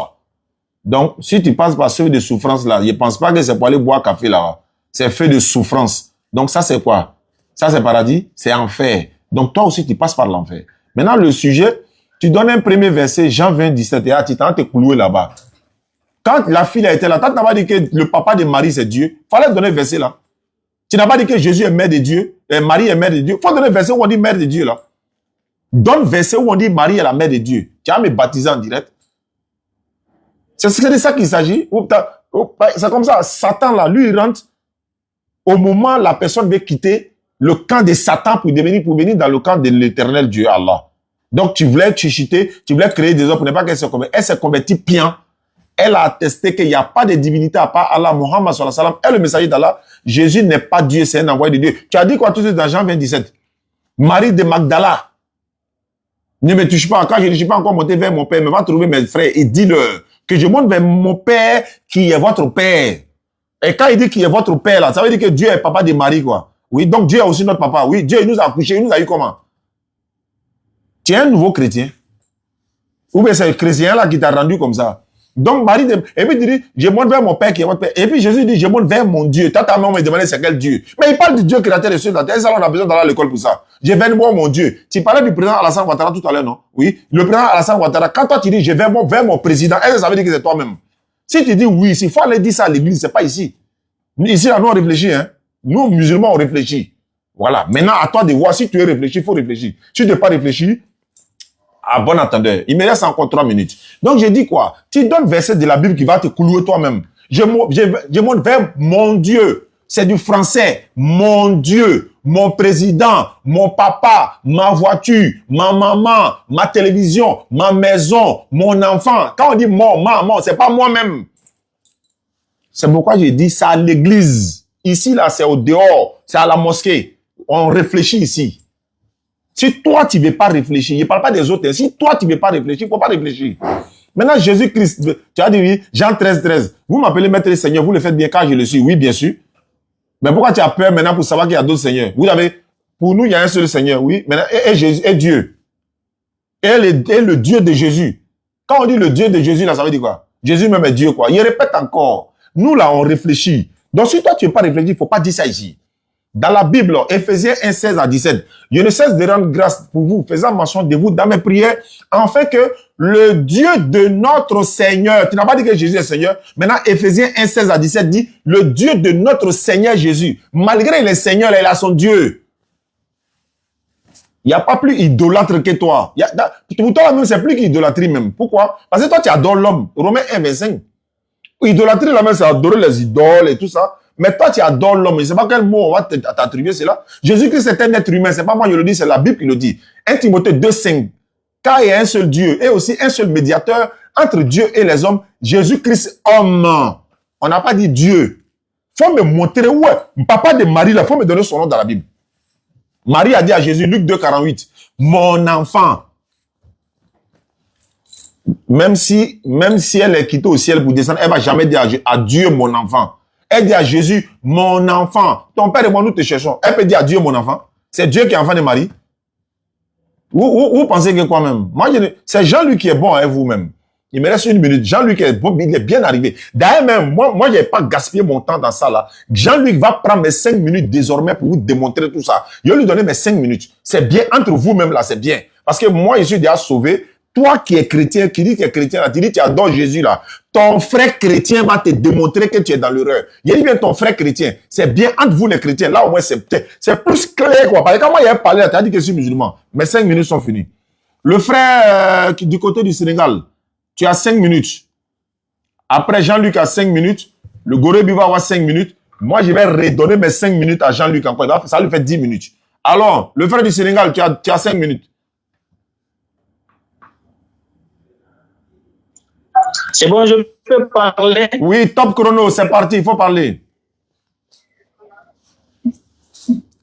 S2: Donc, si tu passes par ce feu de souffrance là, je ne pense pas que c'est pour aller boire café là. C'est feu de souffrance. Donc ça c'est quoi? Ça c'est paradis, c'est enfer. Donc toi aussi tu passes par l'enfer. Maintenant, le sujet, tu donnes un premier verset, Jean 20, 17, et tu t'en t'es cloué là-bas. Quand la fille a été là, tu n'as pas dit que le papa de Marie, c'est Dieu. Il fallait donner le verset là. Tu n'as pas dit que Jésus est mère de Dieu, et Marie est mère de Dieu. Il faut donner le verset où on dit mère de Dieu là. Donne le verset où on dit Marie est la mère de Dieu. Tu vas me baptiser en direct. C'est de ça qu'il s'agit. C'est comme ça. Satan là, lui, il rentre au moment où la personne veut quitter le camp de Satan pour venir dans le camp de l'éternel Dieu, Allah. Donc, tu voulais chuchoter, tu voulais créer des hommes pour ne pas qu'elle se convertisse. Elle s'est convertie pian. Elle a attesté qu'il n'y a pas de divinité à part Allah, Muhammad sallallahu alayhi wa sallam, est le messager d'Allah. Jésus n'est pas Dieu, c'est un envoyé de Dieu. Tu as dit quoi tout de suite dans Jean 27? Marie de Magdala. Ne me touche pas. Quand je ne suis pas encore monté vers mon père, mais va trouver mes frères et dis-leur que je monte vers mon père qui est votre père. Et quand il dit qu'il est votre père là, ça veut dire que Dieu est papa de Marie quoi. Oui, donc Dieu est aussi notre papa. Oui, Dieu il nous a accouché, il nous a eu comment? Tu es un nouveau chrétien. Ou bien c'est le chrétien là qui t'a rendu comme ça. Donc Marie, et puis il dit, je monte vers mon père qui est votre père. Et puis Jésus dit, je monte vers mon Dieu. Ta maman me demandait c'est quel Dieu. Mais il parle du Dieu créateur des cieux et de la terre. Ça, on a besoin d'aller à l'école pour ça. Je vais voir mon Dieu. Tu parlais du président Alassane Ouattara tout à l'heure, non? Oui. Le président Alassane Ouattara, quand toi tu dis, je vais vers mon président, est-ce que ça veut dire que c'est toi-même? Si tu dis oui, il faut aller dire ça à l'église, c'est pas ici. Ici, là, nous on réfléchit, hein. Nous, musulmans, on réfléchit. Voilà. Maintenant, à toi de voir si tu es réfléchi, il faut réfléchir. Si tu n'es pas réfléchi, à bon entendeur. Il me reste encore 3 minutes. Donc, j'ai dit quoi? Tu donnes verset de la Bible qui va te clouer toi-même. Je monte vers mon Dieu. C'est du français. Mon Dieu, mon président, mon papa, ma voiture, ma maman, ma télévision, ma maison, mon enfant. Quand on dit mon, maman, c'est pas moi-même. C'est pourquoi j'ai dit ça à l'église. Ici, là, c'est au dehors. C'est à la mosquée. On réfléchit ici. Si toi, tu ne veux pas réfléchir, je ne parle pas des autres, hein. Si toi, tu ne veux pas réfléchir, il ne faut pas réfléchir. Maintenant, Jésus-Christ, tu as dit oui, Jean 13, 13. Vous m'appelez maître et Seigneur, vous le faites bien car je le suis. Oui, bien sûr. Mais pourquoi tu as peur maintenant pour savoir qu'il y a d'autres seigneurs? Vous avez, pour nous, il y a un seul Seigneur, oui. Maintenant, et Jésus, et Dieu. Et le Dieu de Jésus. Quand on dit le Dieu de Jésus, là, ça veut dire quoi? Jésus même est Dieu, quoi. Il répète encore. Nous, là, on réfléchit. Donc, si toi, tu ne veux pas réfléchir, il ne faut pas dire ça ici. Dans la Bible, Éphésiens 1, 16 à 17, je ne cesse de rendre grâce pour vous, faisant mention de vous dans mes prières, afin que le Dieu de notre Seigneur, tu n'as pas dit que Jésus est Seigneur, maintenant Éphésiens 1, 16 à 17 dit, le Dieu de notre Seigneur Jésus, malgré les seigneurs, il a son Dieu. Il n'y a pas plus idolâtre que toi. Pour toi, même, c'est plus qu'idolâtrie même. Pourquoi? Parce que toi, tu adores l'homme. Romains 1, 25. Idolâtrie, là même, c'est adorer les idoles et tout ça. Mais toi, tu adores l'homme. Je ne sais pas quel mot on va t'attribuer cela. Jésus-Christ est un être humain. Ce n'est pas moi qui le dis, c'est la Bible qui le dit. 1 Timothée 2, 5. Car il y a un seul Dieu et aussi un seul médiateur entre Dieu et les hommes, Jésus-Christ homme. On n'a pas dit Dieu. Il faut me montrer, ouais, papa de Marie, il faut me donner son nom dans la Bible. Marie a dit à Jésus, Luc 2, 48, mon enfant. Même si elle est quittée au ciel pour descendre, elle ne va jamais dire à Dieu, mon enfant. Elle dit à Jésus, mon enfant. Ton père et moi, nous te cherchons. Elle peut dire à Dieu, mon enfant. C'est Dieu qui est enfant de Marie. Vous pensez que quoi même? Moi, c'est Jean-Luc qui est bon, hein, vous-même. Il me reste 1 minute. Jean-Luc est bon, il est bien arrivé. D'ailleurs, même, moi, je n'ai pas gaspillé mon temps dans ça, là. Jean-Luc va prendre mes 5 minutes désormais pour vous démontrer tout ça. Je vais lui donner mes 5 minutes. C'est bien, entre vous-même, là, c'est bien. Parce que moi, je suis déjà sauvé. Toi qui es chrétien, qui dis que tu es chrétien, là, tu dis que tu adores Jésus, là. Ton frère chrétien va te démontrer que tu es dans l'erreur. Il dit bien ton frère chrétien. C'est bien entre vous les chrétiens. Là, au moins, c'est plus clair, quoi. Parce que quand moi, il a parlé, tu as dit que je suis musulman. Mes 5 minutes sont finies. Le frère du côté du Sénégal, tu as 5 minutes. Après, Jean-Luc a 5 minutes. Le Gorebi va avoir 5 minutes. Moi, je vais redonner mes 5 minutes à Jean-Luc encore. Ça lui fait 10 minutes. Alors, le frère du Sénégal, tu as 5 minutes.
S1: C'est bon, je peux parler?
S2: Oui, top chrono, c'est parti, il faut parler.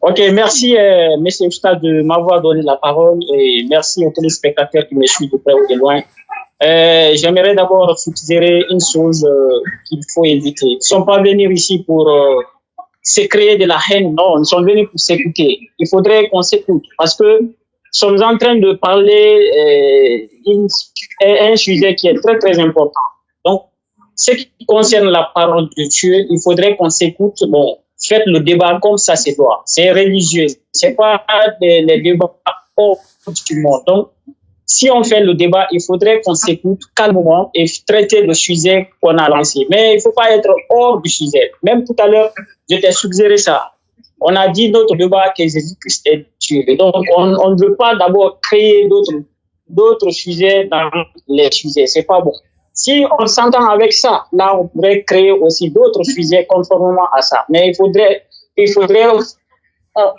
S1: Ok, merci, monsieur Oustad, de m'avoir donné la parole et merci aux téléspectateurs qui me suivent de près ou de loin. J'aimerais d'abord suggérer une chose qu'il faut éviter. Ils ne sont pas venus ici pour se créer de la haine, non, ils sont venus pour s'écouter. Il faudrait qu'on s'écoute parce que nous sommes en train de parler un sujet qui est très, très important. Donc, ce qui concerne la parole de Dieu, il faudrait qu'on s'écoute. Bon, faites le débat comme ça se doit. C'est religieux. C'est pas les débats hors du monde. Donc, si on fait le débat, il faudrait qu'on s'écoute calmement et traiter le sujet qu'on a lancé. Mais il ne faut pas être hors du sujet. Même tout à l'heure, je t'ai suggéré ça. On a dit notre débat que Jésus-Christ est Dieu. Donc, on ne veut pas d'abord créer d'autres sujets dans les sujets. C'est pas bon. Si on s'entend avec ça, là, on pourrait créer aussi d'autres sujets conformément à ça. Mais il faudrait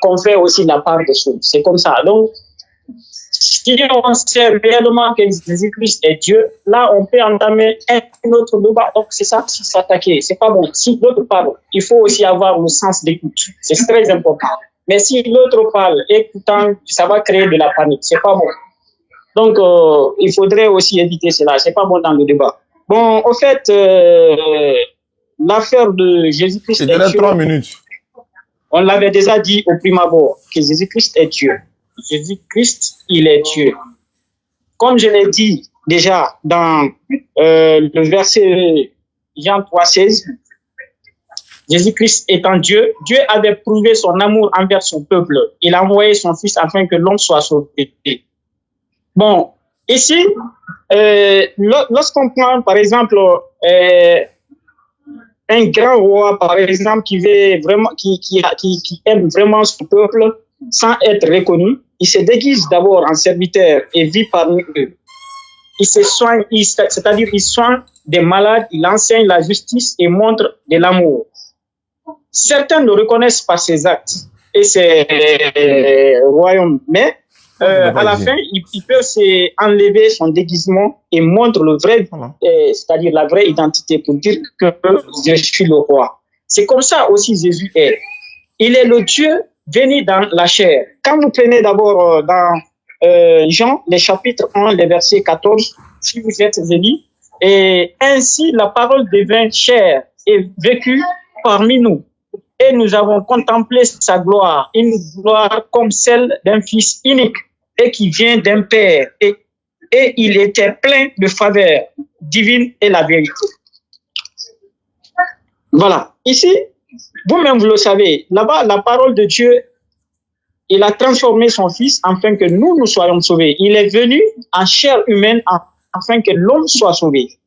S1: qu'on fasse aussi la part des choses. C'est comme ça. Donc, si on sait réellement que Jésus-Christ est Dieu, là, on peut entamer un autre débat. Donc, c'est ça, s'attaquer. C'est pas bon. Si l'autre parle, il faut aussi avoir le sens d'écoute. C'est très important. Mais si l'autre parle, écoutant, ça va créer de la panique. C'est pas bon. Donc, il faudrait aussi éviter cela. C'est pas bon dans le débat. Bon, au fait, l'affaire de Jésus-Christ est Dieu.
S2: 3 minutes.
S1: On l'avait déjà dit au prime abord que Jésus-Christ est Dieu. Jésus-Christ, il est Dieu. Comme je l'ai dit déjà dans le verset Jean 3,16, Jésus-Christ étant Dieu, Dieu avait prouvé son amour envers son peuple. Il a envoyé son Fils afin que l'homme soit sauvé. Bon, ici, lorsqu'on prend, par exemple, un grand roi, par exemple, qui aime vraiment son peuple sans être reconnu, il se déguise d'abord en serviteur et vit parmi eux. Il se soigne, c'est-à-dire il soigne des malades, il enseigne la justice et montre de l'amour. Certains ne reconnaissent pas ses actes et ses royaumes, mais à la fin, il peut enlever son déguisement et montre le vrai, c'est-à-dire la vraie identité pour dire que je suis le roi. C'est comme ça aussi Jésus est. Il est le Dieu venu dans la chair. Quand vous prenez d'abord dans Jean, les chapitres 1, les versets 14, si vous êtes venu, et ainsi la parole devint chair et vécut parmi nous. Et nous avons contemplé sa gloire, une gloire comme celle d'un fils unique et qui vient d'un père. Et il était plein de faveur divine et la vérité. Voilà. Ici, vous-même vous le savez, là-bas, la parole de Dieu, il a transformé son fils afin que nous soyons sauvés. Il est venu en chair humaine afin que l'homme soit sauvé.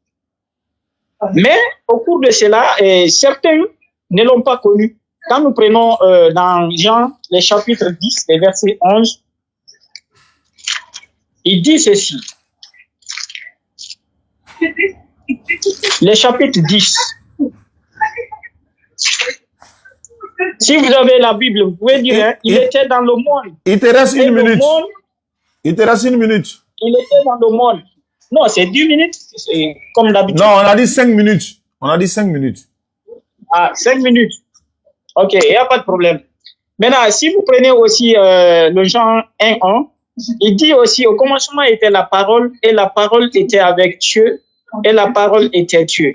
S1: Mais au cours de cela, certains ne l'ont pas connu. Quand nous prenons dans Jean, les chapitres 10, les versets 11, il dit ceci. Les chapitres 10. Si vous avez la Bible, vous pouvez dire, hein, il était dans le monde.
S2: Il te reste une minute. Il te reste une minute.
S1: Il était dans le monde. Non, c'est 10 minutes, comme d'habitude.
S2: Non, on a dit 5 minutes. On a dit 5 minutes.
S1: Ah, 5 minutes. Ok, il n'y a pas de problème. Maintenant, si vous prenez aussi le Jean 1:1, il dit aussi, au commencement était la parole, et la parole était avec Dieu, et la parole était Dieu.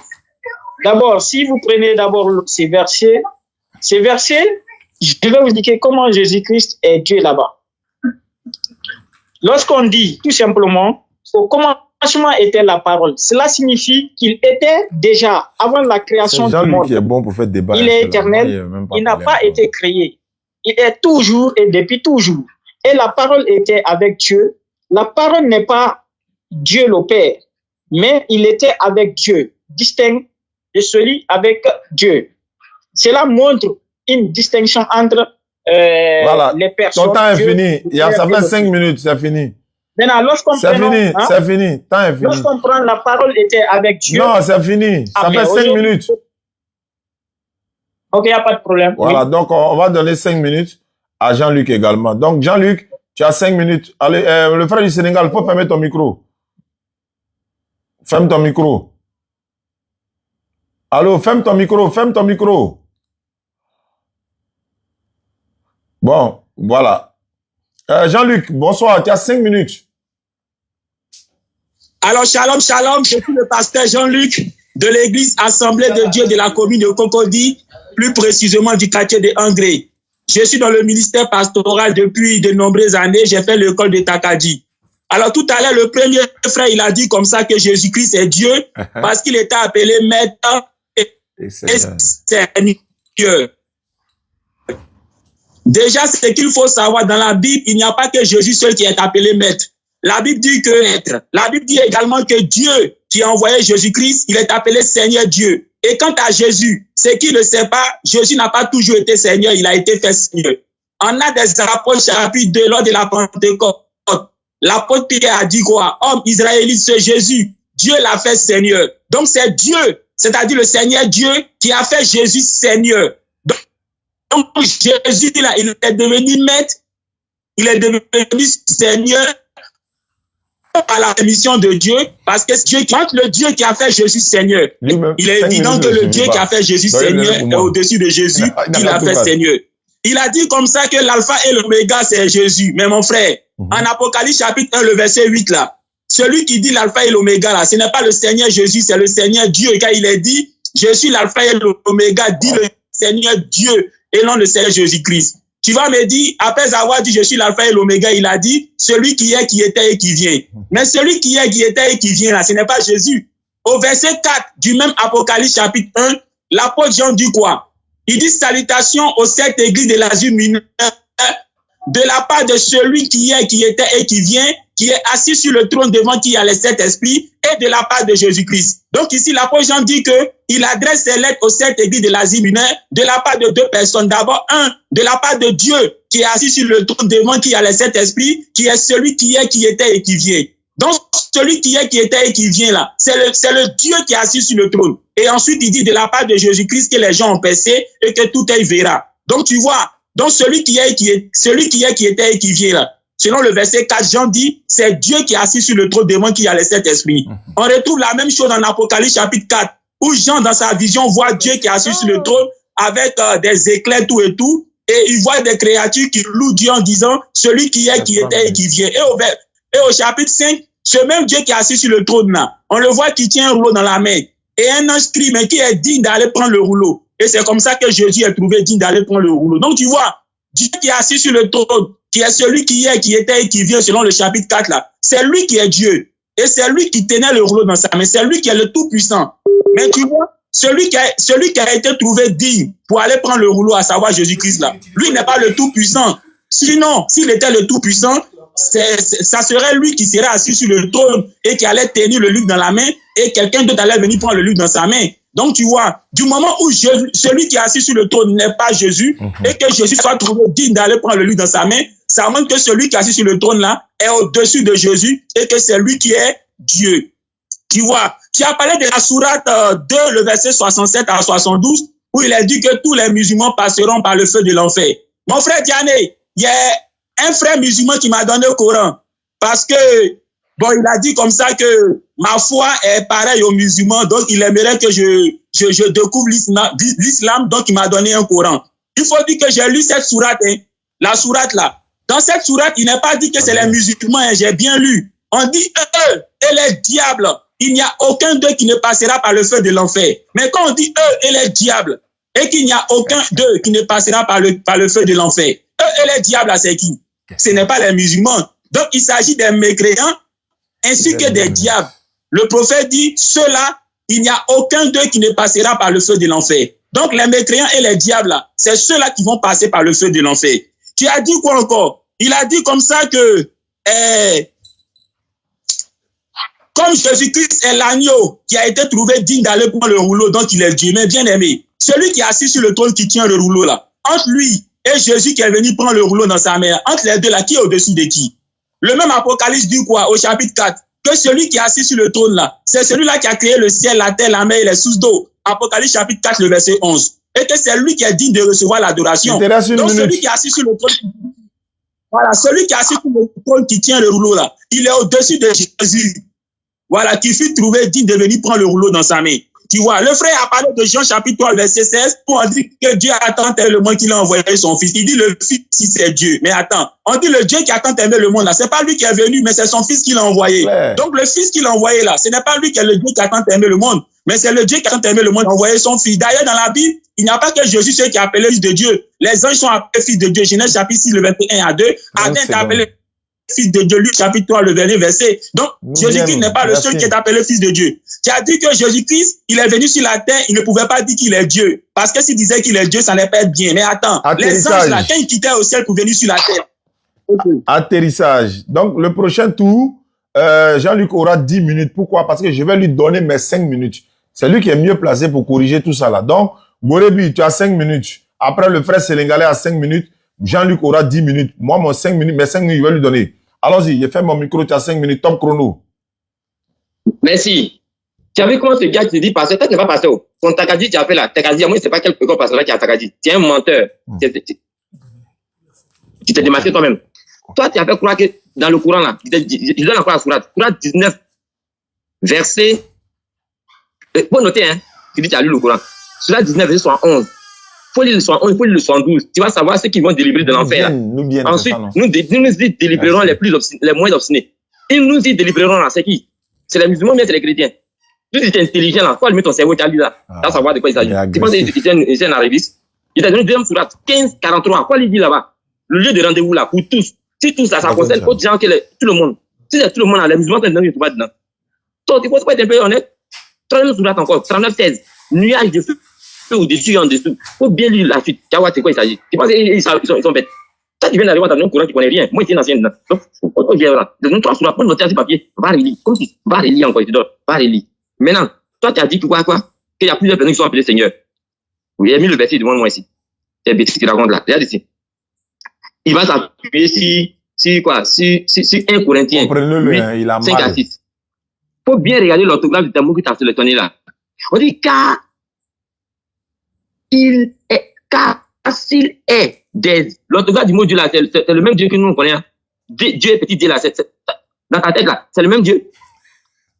S1: D'abord, si vous prenez d'abord ces versets, je vais vous dire comment Jésus-Christ est Dieu là-bas. Lorsqu'on dit tout simplement, au commencement était la parole, cela signifie qu'il était déjà, avant la création du monde.
S2: Qui est bon pour faire débat.
S1: Il est éternel, il n'a pas été créé. Il est toujours et depuis toujours. Et la parole était avec Dieu. La parole n'est pas Dieu le Père, mais il était avec Dieu, distinct de celui avec Dieu. Cela montre une distinction entre
S2: voilà.
S1: les personnes.
S2: Ton temps est fini. Ça fait 5 minutes, c'est fini.
S1: Maintenant, lorsqu'on
S2: c'est fini, hein, c'est fini. Temps est fini.
S1: Lorsqu'on prend la parole était avec Dieu.
S2: Non, c'est fini. Ça fait 5 minutes.
S1: Ok, il n'y a pas de problème.
S2: Voilà, oui. Donc on va donner 5 minutes à Jean-Luc également. Donc Jean-Luc, tu as 5 minutes. Allez, le frère du Sénégal, il faut fermer ton micro. Ferme ton micro. Allô, ferme ton micro, ferme ton micro. Bon, voilà. Jean-Luc, bonsoir, tu as 5 minutes.
S9: Alors, shalom, shalom, je suis le pasteur Jean-Luc de l'église Assemblée de Dieu de la commune de Cocody, plus précisément du quartier de André. Je suis dans le ministère pastoral depuis de nombreuses années, j'ai fait l'école de Takadi. Alors tout à l'heure, le premier frère, il a dit comme ça que Jésus-Christ est Dieu parce qu'il était appelé Maître et Seigneur. Déjà, ce qu'il faut savoir dans la Bible, il n'y a pas que Jésus seul qui est appelé Maître. La Bible dit que Maître. La Bible dit également que Dieu qui a envoyé Jésus-Christ, il est appelé Seigneur Dieu. Et quant à Jésus, ceux qui ne le savent pas, Jésus n'a pas toujours été Seigneur, il a été fait Seigneur. On a des apôtres chapitre 2 lors de la Pentecôte. L'apôtre Pierre a dit quoi? Homme israélite, c'est Jésus. Dieu l'a fait Seigneur. Donc c'est Dieu, c'est-à-dire le Seigneur Dieu qui a fait Jésus Seigneur. Donc Jésus, là, il est devenu maître, il est devenu Seigneur par la mission de Dieu, parce que Dieu, entre le Dieu qui a fait Jésus Seigneur, il est évident que le Dieu qui a fait Jésus Seigneur est au-dessus de Jésus qui l'a fait Seigneur. Il a dit comme ça que l'alpha et l'oméga c'est Jésus. Mais mon frère, en Apocalypse chapitre 1, le verset 8 là, celui qui dit l'alpha et l'oméga là, ce n'est pas le Seigneur Jésus, c'est le Seigneur Dieu. Car il est dit, je suis l'alpha et l'oméga, dit le Seigneur Dieu et non le Seigneur Jésus-Christ. Tu vas me dire, après avoir dit je suis l'alpha et l'oméga, il a dit celui qui est, qui était et qui vient. Mais celui qui est, qui était et qui vient là, ce n'est pas Jésus. Au verset 4 du même Apocalypse chapitre 1, l'apôtre Jean dit quoi? Il dit salutations aux 7 églises de l'Asie mineure de la part de celui qui est, qui était et qui vient, qui est assis sur le trône devant qui il y a les 7 esprits, et de la part de Jésus-Christ. Donc ici, l'apôtre Jean dit que il adresse ses lettres aux 7 églises de l'Asie mineure de la part de 2 personnes. D'abord, un, de la part de Dieu qui est assis sur le trône devant qui il y a les 7 esprits, qui est celui qui est, qui était et qui vient. Donc, celui qui est, qui était et qui vient là, c'est le Dieu qui est assis sur le trône. Et ensuite, il dit de la part de Jésus-Christ que les gens ont péché et que tout œil verra. Donc, tu vois, donc celui qui est, qui était et qui vient là, selon le verset 4, Jean dit, c'est Dieu qui est assis sur le trône devant qui a les 7 esprits. On retrouve la même chose en Apocalypse chapitre 4, où Jean, dans sa vision, voit Dieu qui est assis sur le trône avec des éclairs, tout et tout. et il voit des créatures qui louent Dieu en disant celui qui est, qui était et qui vient. Et au chapitre 5, ce même Dieu qui est assis sur le trône là, on le voit qui tient un rouleau dans la main. Et un ange crie, mais qui est digne d'aller prendre le rouleau. Et c'est comme ça que Jésus est trouvé digne d'aller prendre le rouleau. Donc tu vois, Dieu qui est assis sur le trône, qui est celui qui est, qui était et qui vient selon le chapitre 4 là, c'est lui qui est Dieu. Et c'est lui qui tenait le rouleau dans sa main. C'est lui qui est le Tout-Puissant. Mais tu vois, celui qui a été trouvé digne pour aller prendre le rouleau, à savoir Jésus-Christ là, lui n'est pas le Tout-Puissant. Sinon, s'il était le Tout-Puissant, ça serait lui qui serait assis sur le trône et qui allait tenir le livre dans la main et quelqu'un d'autre allait venir prendre le livre dans sa main. Donc tu vois, du moment où celui qui est assis sur le trône n'est pas Jésus et que Jésus soit trouvé digne d'aller prendre le livre dans sa main, ça montre que celui qui est assis sur le trône là est au-dessus de Jésus et que c'est lui qui est Dieu. Tu vois, tu as parlé de la sourate 2, le verset 67 à 72, où il a dit que tous les musulmans passeront par le feu de l'enfer. Mon frère Diané, il y a un frère musulman qui m'a donné le Coran parce que, bon, il a dit comme ça que ma foi est pareille aux musulmans, donc il aimerait que je découvre l'islam, donc il m'a donné un Coran. Il faut dire que j'ai lu cette sourate, hein, la sourate là. Dans cette sourate, il n'est pas dit que c'est les musulmans, hein, j'ai bien lu. On dit eux et les diables. Il n'y a aucun d'eux qui ne passera par le feu de l'enfer. Mais quand on dit eux et les diables, et qu'il n'y a aucun d'eux qui ne passera par le feu de l'enfer, eux et les diables, c'est qui? Ce n'est pas les musulmans. Donc, il s'agit des mécréants ainsi que des diables. Le prophète dit, ceux-là, il n'y a aucun d'eux qui ne passera par le feu de l'enfer. Donc, les mécréants et les diables, c'est ceux-là qui vont passer par le feu de l'enfer. Tu as dit quoi encore? Il a dit comme ça que... comme Jésus-Christ est l'agneau qui a été trouvé digne d'aller prendre le rouleau, donc il est Dieu. Mais bien aimé, celui qui est assis sur le trône qui tient le rouleau là, entre lui et Jésus qui est venu prendre le rouleau dans sa main, entre les deux là, qui est au-dessus de qui? Le même Apocalypse dit quoi au chapitre 4? Que celui qui est assis sur le trône là, c'est celui-là qui a créé le ciel, la terre, la mer et les sources d'eau. Apocalypse chapitre 4, le verset 11. Et que c'est lui qui est digne de recevoir l'adoration. Donc celui qui est assis sur le trône, voilà, celui qui est assis sur le trône qui tient le rouleau là, il est au-dessus de Jésus. Voilà, qui fut trouvé digne de venir prendre le rouleau dans sa main. Tu vois, le frère a parlé de Jean chapitre 3, verset 16, où on dit que Dieu a tant aimé le monde qu'il a envoyé son fils. Il dit le fils, si c'est Dieu. Mais attends, on dit le Dieu qui a tant aimé le monde là, c'est pas lui qui est venu, mais c'est son fils qui l'a envoyé. Ouais. Donc le fils qui l'a envoyé là, ce n'est pas lui qui est le Dieu qui a tant aimé le monde, mais c'est le Dieu qui a tant aimé le monde qui a envoyé son fils. D'ailleurs, dans la Bible, il n'y a pas que Jésus qui est appelé fils de Dieu. Les anges sont appelés fils de Dieu. Genèse chapitre 6, le 21 à 2. Adam est appelé fils de Dieu, Luc chapitre 3, le dernier verset. Donc, Jésus-Christ n'est pas le seul qui est appelé fils de Dieu. Tu as dit que Jésus-Christ, il est venu sur la terre, il ne pouvait pas dire qu'il est Dieu. Parce que s'il disait qu'il est Dieu, ça n'allait pas être bien. Mais attends, les anges là, quand ils quittaient au ciel pour venir sur la terre.
S2: Atterrissage. Donc, le prochain tour, Jean-Luc aura 10 minutes. Pourquoi? Parce que je vais lui donner mes 5 minutes. C'est lui qui est mieux placé pour corriger tout ça là. Donc, Morebi, tu as 5 minutes. Après, le frère Sénégalais a 5 minutes. Jean-Luc aura 10 minutes. Moi, mes 5 minutes, je vais lui donner. Allons-y, j'ai fait mon micro, tu as 5 minutes, top chrono.
S7: Merci. Tu as vu comment ce gars qui te dit passer, toi tu n'es pas passé. Quand Takadi, tu as fait là, Takadi, moi je ne sais pas quel école passera qui a Takadi. Tu es un menteur. Tu t'es démasqué toi-même. Toi, tu as fait croire que dans le Coran là, je donne encore la sourate. Sourate 19, verset. Faut noter, hein. Tu dis que tu as lu le Coran. Sourate 19, verset 71. Il faut lire le 71, il faut lire le 72. Tu vas savoir ceux qui vont délivrer de l'enfer. Ensuite, nous y délivérons les moins obstinés. Ils nous y délivéreront là, c'est qui? C'est les musulmans, mais c'est les chrétiens. Tu es intelligent là, faut allumer ton cerveau, tu as lu là. Tu vas savoir de quoi il s'agit. Tu penses que c'est un arriviste? Il t'a donné deuxième sourate, 15-43. Quoi il dit là-bas? Le lieu de rendez-vous là, pour tous. Si tous là, ça concerne autre gens que tout le monde. Si c'est tout le monde là, les musulmans sont dedans, ils ne sont pas dedans. Donc, il faut être un peu honnête. 39 sourate encore, 39-16. Nuage de feu au-dessus et en dessous. Il faut bien lire la suite. Tu vas voir de quoi il s'agit. Tu penses qu'ils sont bêtes. Toi, tu viens d'arriver dans un courant qui ne connaît rien. Moi, j'étais ancien dedans. Donc, il y a là. Trois sourates, prends noter à ce papier. Va relire. Comme si, va relire encore, tu dors. Va relire. Maintenant, toi, tu as dit quoi? Qu'il y a plusieurs personnes qui sont appelées Seigneur. Oui, il a mis le verset devant moi ici. C'est un bêtise qu'il raconte là. Regarde ici. Il va s'appuyer sur 1 Corinthiens. 8, 5 à 6. Il faut bien regarder l'orthographe du terme que tu as sélectionné là. On dit car s'il est des. L'orthographe du mot Dieu là, c'est le même Dieu que nous on connaît. Dieu est petit Dieu là. Dans ta tête là, c'est le même Dieu.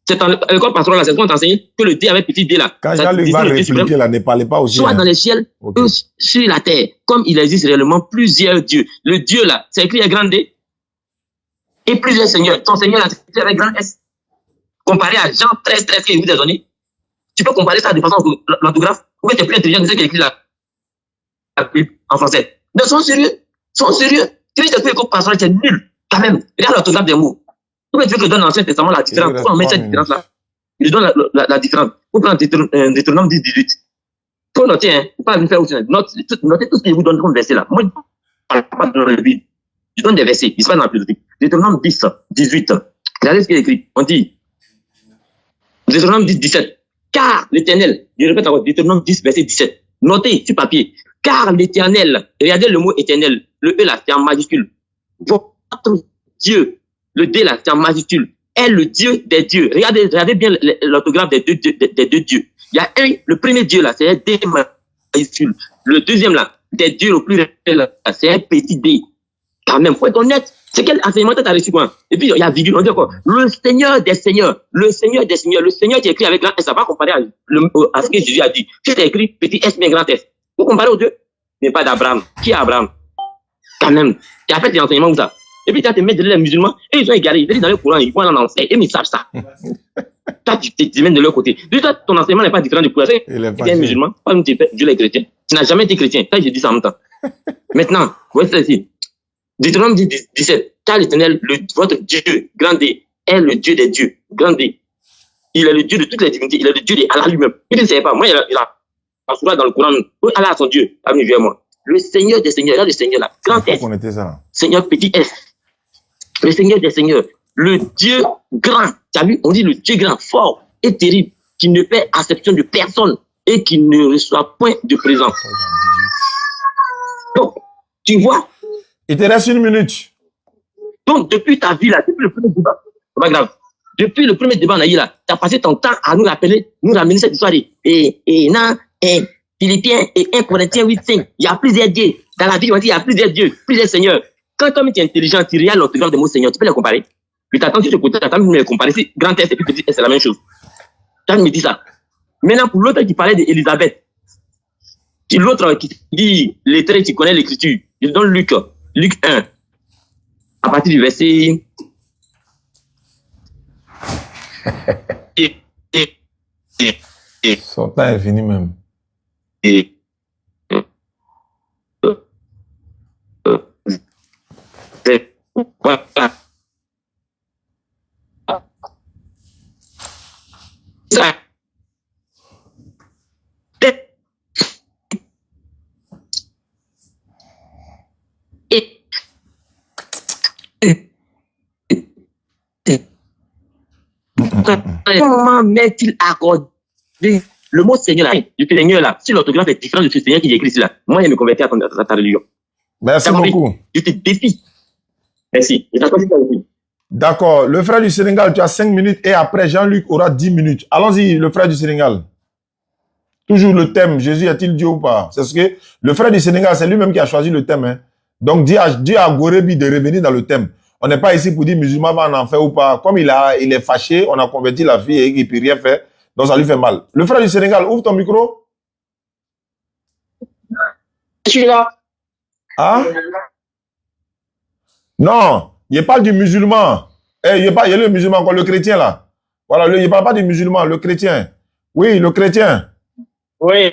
S7: C'est à l'école pastorale, là, c'est qu'on t'enseigne que le D avec petit D là.
S2: Quand Jean-Luc va répliquer là, ne parlez pas aussi.
S7: Soit
S2: hein.
S7: dans les ciels,
S2: Ok.
S7: ou sur la terre. Comme il existe réellement plusieurs dieux. Le Dieu là, c'est écrit avec grand D. Et plusieurs seigneurs. Ton seigneur là, c'est écrit avec grand S. Comparé à Jean 13, 13 qui vous a donné. Tu peux comparer ça de façon l'orthographe. Ou bien tu es plus intelligent que ce qui est écrit là. En français. Mais sont sérieux. Sont sérieux. Tu dis que l'école pastorale, c'est nul. Quand même. Regarde l'orthographe des mots. Ou bien tu veux que je donne dans l'Ancien Testament la différence. Pourquoi on met cette différence là? Je donne la différence. Pour prendre Deutéronome 10, 18. Faut noter, hein. Faut pas venir faire aussi. Notez tout ce que je vous donne comme verset là. Moi, je ne parle pas dans le vide. Je donne des versets. Ils sont pas dans la philosophie. Deutéronome 10, 18. Regardez ce qui est écrit. On dit, Deutéronome 10, 17. Car l'Éternel, je répète encore, Deutéronome 10, verset 17. Notez sur papier. Car l'Éternel, regardez le mot éternel. Le E là, c'est en majuscule. Votre Dieu, le D là, c'est en majuscule. Est le Dieu des dieux. Regardez bien l'orthographe des deux dieux. Il y a le premier Dieu là, c'est un D majuscule. Le deuxième là, des dieux au pluriel là, c'est un petit D. Quand même, faut être honnête. C'est quel enseignement t'as reçu quoi? Et puis il y a virgule, on dit quoi? Le Seigneur des seigneurs, le Seigneur des seigneurs, le Seigneur qui est écrit avec grand S, ça va comparer à ce que Jésus a dit. Qui est écrit petit S mais grand S. Vous comparez aux deux? Mais pas d'Abraham. Qui est Abraham? Quand même. Et après les enseignements où ça? Et puis, tu as te mettre les musulmans, et ils sont égarés, ils viennent dans le courant, ils vont en enseigner, et ils savent ça. Toi, tu mènes de leur côté. Toi, ton enseignement n'est pas différent du courant. Tu es un musulman, pas Dieu est chrétien. Tu n'as jamais été chrétien. Ça, j'ai dit ça en même temps. Maintenant, voici ceci. Deutéronome 17. Car l'Éternel, votre Dieu, grand D, est le Dieu des dieux, grand D. Il est le Dieu de toutes les divinités, il est le Dieu d'Allah lui-même. Il ne savait pas. Moi, il a dans le Coran, Allah a son Dieu, parmi lui et moi. Le Seigneur des seigneurs, là, le Seigneur là, grand S. Seigneur petit S. Le Seigneur des seigneurs, le Dieu grand, tu as vu, on dit le Dieu grand, fort et terrible, qui ne fait acception de personne et qui ne reçoit point de présent. Donc, tu vois.
S2: Il te reste 1 minute.
S7: Donc, depuis ta vie là, depuis le premier débat, c'est pas grave. Depuis le premier débat, on a eu là, tu as passé ton temps à nous rappeler, nous ramener cette histoire Philippiens et 1 Corinthiens 8, 5. Il y a plusieurs dieux. Dans la Bible, on dit il y a plusieurs dieux, plusieurs seigneurs. Quand toi, tu es intelligent, tu regardes l'orthographe des mots seigneur, tu peux les comparer. Puis t'attends sur ce côté, t'attends de les comparer. Si grand S et puis petit S, c'est la même chose. Tu me dis ça. Maintenant, pour l'autre qui parlait d'Élisabeth, l'autre qui dit les traits, tu connais l'écriture. Je donne Luc 1, à partir du verset.
S2: Son temps est fini même.
S7: Voilà. Ça. Comment met-il accordé le mot Seigneur là, du Seigneur là, si l'orthographe est différent de ce Seigneur qui est écrit ici là, moi je me convertis à ta religion.
S2: Merci beaucoup.
S7: Je te défie. Merci.
S2: D'accord. Le frère du Sénégal, tu as 5 minutes et après Jean-Luc aura 10 minutes. Allons-y, le frère du Sénégal. Toujours le thème, Jésus est-il Dieu ou pas? C'est ce que le frère du Sénégal, c'est lui-même qui a choisi le thème. Hein. Donc, dis à Gorebi de revenir dans le thème. On n'est pas ici pour dire musulman va en enfer ou pas. Comme il est fâché, on a converti la fille et il ne peut rien faire. Donc, ça lui fait mal. Le frère du Sénégal, ouvre ton micro.
S1: Je suis là.
S2: Ah? Non, il parle du musulman. Il y a le musulman, encore le chrétien là. Voilà, il ne parle pas du musulman, le chrétien. Oui, le chrétien.
S1: Oui.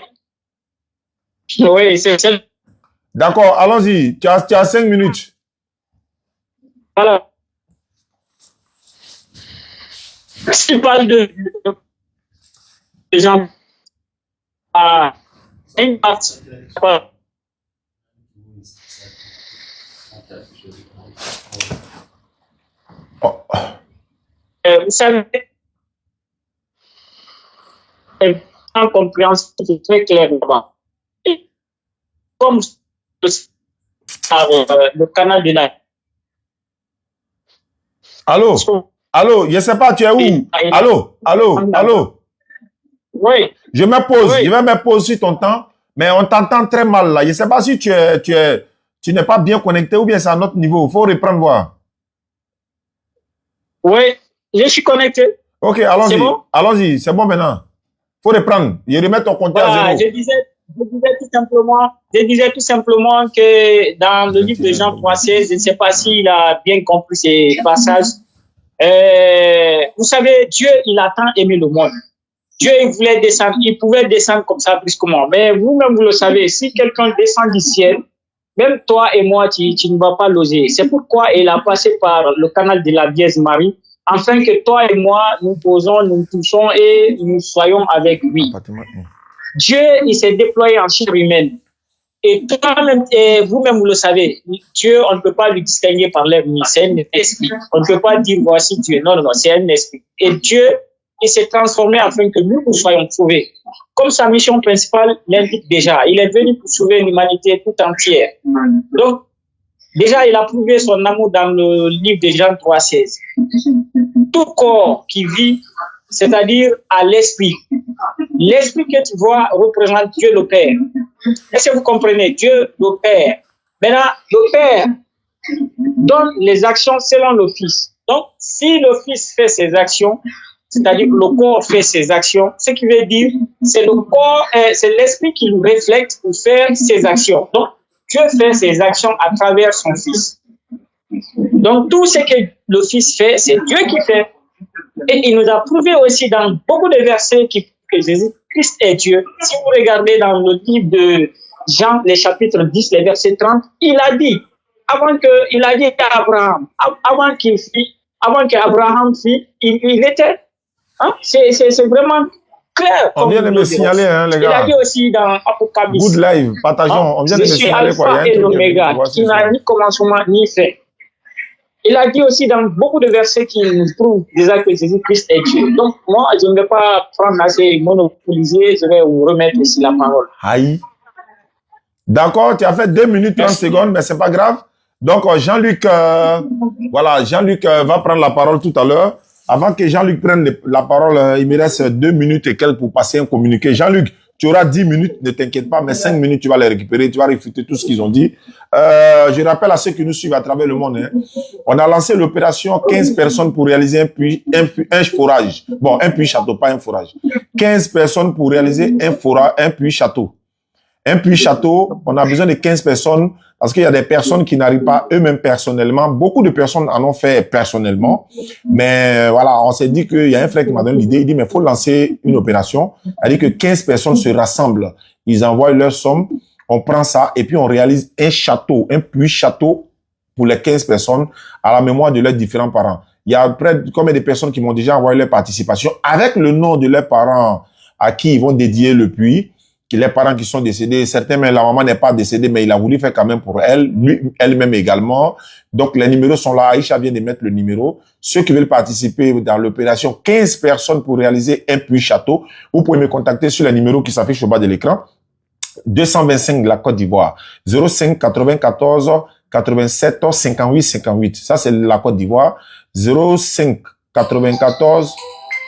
S1: Oui, c'est ça.
S2: D'accord, allons-y. Tu as 5 minutes.
S1: Voilà. Si tu parles de gens à une partie.
S2: Oh.
S1: Vous savez, en compréhension, c'est très clairement. Comme le canal de la.
S2: Allô? Allô? Je ne sais pas, tu es où? Allô? Allô? Allô?
S1: Oui.
S2: Je me pose, oui. Je vais me poser sur ton temps, mais on t'entend très mal là. Je ne sais pas si tu n'es pas bien connecté ou bien c'est à notre niveau. Il faut reprendre voir.
S1: Oui, je suis connecté.
S2: Ok, allons-y.
S1: C'est bon?
S2: Allons-y, c'est bon maintenant. Faut reprendre. Il remet ton compteur
S1: Voilà,
S2: à zéro.
S1: je disais tout simplement que dans le livre de Jean 3,16, je ne sais pas s'il a bien compris ces passages. Vous savez, Dieu, il a tant aimé le monde. Dieu, il voulait descendre, il pouvait descendre comme ça brusquement. Mais vous-même, vous le savez, si quelqu'un descend du ciel, même toi et moi, tu ne vas pas l'oser. C'est pourquoi il a passé par le canal de la Vierge Marie, afin que toi et moi, nous posons, nous touchons et nous soyons avec lui. Dieu, il s'est déployé en chair humaine. Et toi-même, et vous-même, vous le savez, Dieu, on ne peut pas lui distinguer par l'ennemi. C'est un esprit. On ne peut pas dire voici Dieu. Non, non, non, c'est un esprit. Et Dieu, il s'est transformé afin que nous soyons sauvés. Comme sa mission principale l'indique déjà. Il est venu pour sauver l'humanité tout entière. Donc, déjà, il a prouvé son amour dans le livre de Jean 3,16. Tout corps qui vit, c'est-à-dire à l'esprit. L'esprit que tu vois représente Dieu le Père. Est-ce que vous comprenez? Dieu le Père. Maintenant, le Père donne les actions selon le Fils. Donc, si le Fils fait ses actions, c'est-à-dire que le corps fait ses actions, ce qui veut dire c'est le corps, c'est l'esprit qui nous reflète pour faire ses actions. Donc, Dieu fait ses actions à travers son Fils. Donc, tout ce que le Fils fait, c'est Dieu qui fait. Et il nous a prouvé aussi dans beaucoup de versets que Jésus-Christ est Dieu. Si vous regardez dans le livre de Jean, les chapitres 10, les versets 30, il a dit à Abraham, avant qu'Abraham fît, il était. Hein? C'est vraiment clair.
S2: On vient de me signaler, hein, les gars.
S1: Il a dit aussi dans Apocalypse.
S2: Good live, partageons. On vient de me signaler quoi.
S1: Alpha et l'Oméga, qui n'a ni commencement ni fin. Il a dit aussi dans beaucoup de versets qui nous prouvent déjà que Jésus-Christ est Dieu. Donc, moi, je ne vais pas prendre assez monopolisé, je vais vous remettre ici la parole.
S2: Aïe. D'accord, tu as fait 2 minutes 30 secondes, mais c'est pas grave. Donc, Jean-Luc, voilà, Jean-Luc va prendre la parole tout à l'heure. Avant que Jean-Luc prenne la parole, il me reste 2 minutes et quelques pour passer un communiqué. Jean-Luc, tu auras 10 minutes, ne t'inquiète pas, mais 5 minutes, tu vas les récupérer, tu vas réfuter tout ce qu'ils ont dit. Je rappelle à ceux qui nous suivent à travers le monde, hein, on a lancé l'opération 15 personnes pour réaliser un forage. Bon, un puits château, pas un forage. 15 personnes pour réaliser un puits château. Un puits château, on a besoin de 15 personnes parce qu'il y a des personnes qui n'arrivent pas eux-mêmes personnellement. Beaucoup de personnes en ont fait personnellement. Mais voilà, on s'est dit qu'il y a un frère qui m'a donné l'idée. Il dit, mais il faut lancer une opération. Il dit que 15 personnes se rassemblent. Ils envoient leur somme. On prend ça et puis on réalise un château, un puits château pour les 15 personnes à la mémoire de leurs différents parents. Il y a près de combien de personnes qui m'ont déjà envoyé leur participation avec le nom de leurs parents à qui ils vont dédier le puits. Les parents qui sont décédés, certains, mais la maman n'est pas décédée, mais il a voulu faire quand même pour elle, elle-même également. Donc, les numéros sont là. Aïcha vient de mettre le numéro. Ceux qui veulent participer dans l'opération, 15 personnes pour réaliser un puits château. Vous pouvez me contacter sur les numéros qui s'affichent au bas de l'écran. 225 de la Côte d'Ivoire. 05 94 87 58 58. Ça, c'est la Côte d'Ivoire. 05 94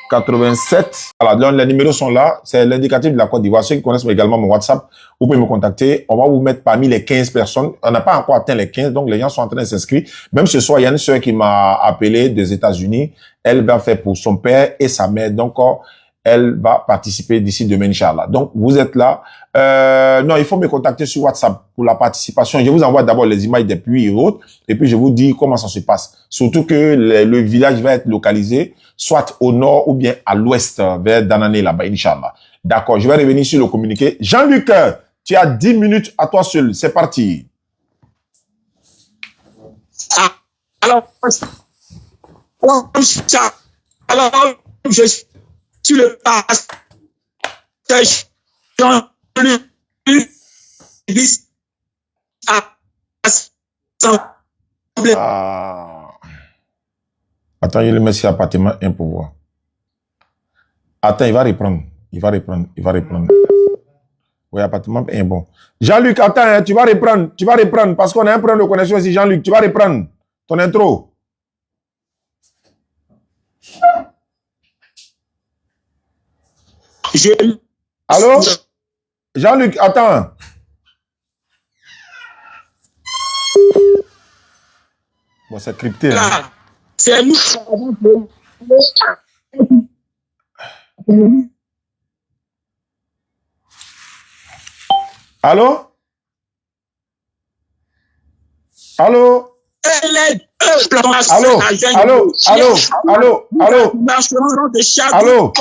S2: 87. Voilà, donc les numéros sont là. C'est l'indicatif de la Côte d'Ivoire. Ceux qui connaissent également mon WhatsApp, vous pouvez me contacter. On va vous mettre parmi les 15 personnes. On n'a pas encore atteint les 15, donc les gens sont en train de s'inscrire. Même ce soir, il y a une sœur qui m'a appelé des États-Unis. Elle va faire pour son père et sa mère. Donc, elle va participer d'ici demain, Inch'Allah. Donc, vous êtes là. Non, il faut me contacter sur WhatsApp pour la participation. Je vous envoie d'abord les images des puits et autres. Et puis, je vous dis comment ça se passe. Surtout que le village va être localisé soit au nord ou bien à l'ouest, vers Danané, là-bas, Inch'Allah. D'accord, je vais revenir sur le communiqué. Jean-Luc, tu as 10 minutes à toi seul. C'est parti.
S9: Alors, je suis le pasteur Jean-Luc
S2: Attends, il le met sur appartement un pouvoir. Attends, il va reprendre. Oui, appartement est bon. Jean-Luc, attends, hein, tu vas reprendre parce qu'on a un problème de connexion ici. Jean-Luc, tu vas reprendre ton intro. Allô? Jean-Luc, attends. Bon, c'est crypté. Hein.
S9: C'est nous.
S2: Allô? Allô? Allô? Allô? Allô? Allô? Allô? Allô?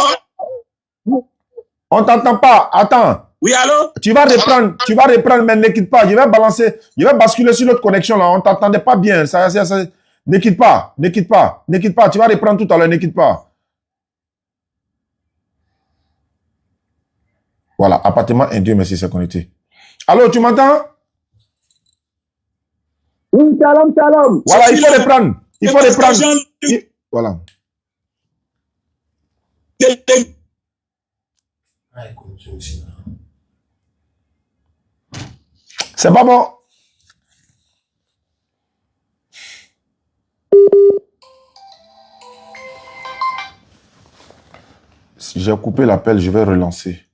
S2: On t'entend pas. Attends.
S9: Oui, allô?
S2: Tu vas reprendre, mais ne quitte pas. Je vais basculer sur notre connexion là. On t'entendait pas bien. Ne quitte pas. Tu vas reprendre tout à l'heure. Ne quitte pas. Voilà, appartement indien, merci, c'est connecté. Allô, tu m'entends?
S9: Oui, shalom.
S2: Voilà, il faut reprendre. Voilà. C'est pas bon. Si j'ai coupé l'appel, je vais relancer.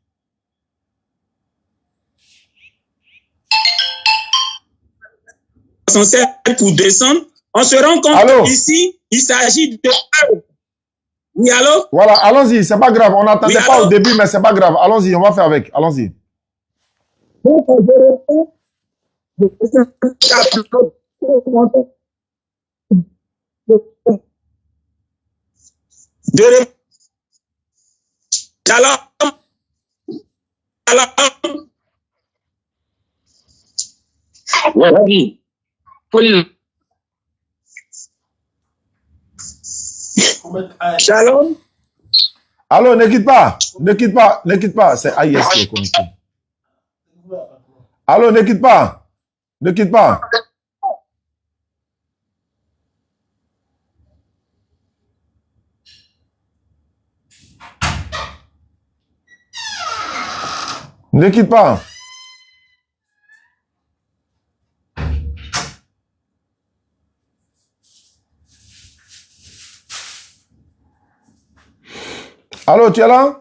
S9: Pour descendre, on se rend compte qu'ici, il s'agit de... Oui, allô?
S2: Voilà, allons-y, c'est pas grave. On n'attendait pas au début, mais c'est pas grave. Allons-y, on va faire avec. Allons-y.
S9: Shalom.
S2: Allô, ne quitte pas. C'est AIS qui est connecté. Allô, ne quitte pas. Ne quitte pas. Allô, tu es là?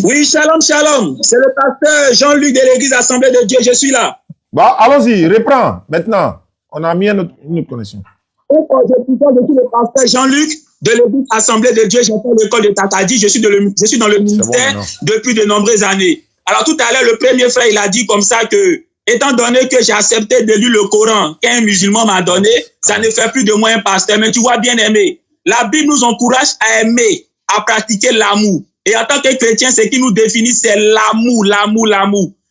S9: Oui, shalom. C'est le pasteur Jean-Luc de l'église Assemblée de Dieu. Je suis là.
S2: Bah, allons-y, reprends. Maintenant, on a mis une autre connexion.
S9: Je suis le pasteur Jean-Luc de l'église Assemblée de Dieu. J'appelle l'école de Takadi. Je suis dans le ministère depuis de nombreuses années. Alors, tout à l'heure, le premier frère, il a dit comme ça que, étant donné que j'ai accepté de lire le Coran qu'un musulman m'a donné, ça ne fait plus de moi un pasteur. Mais tu vois, bien aimé, la Bible nous encourage à aimer, à pratiquer l'amour. Et en tant que chrétien, ce qui nous définit, c'est l'amour.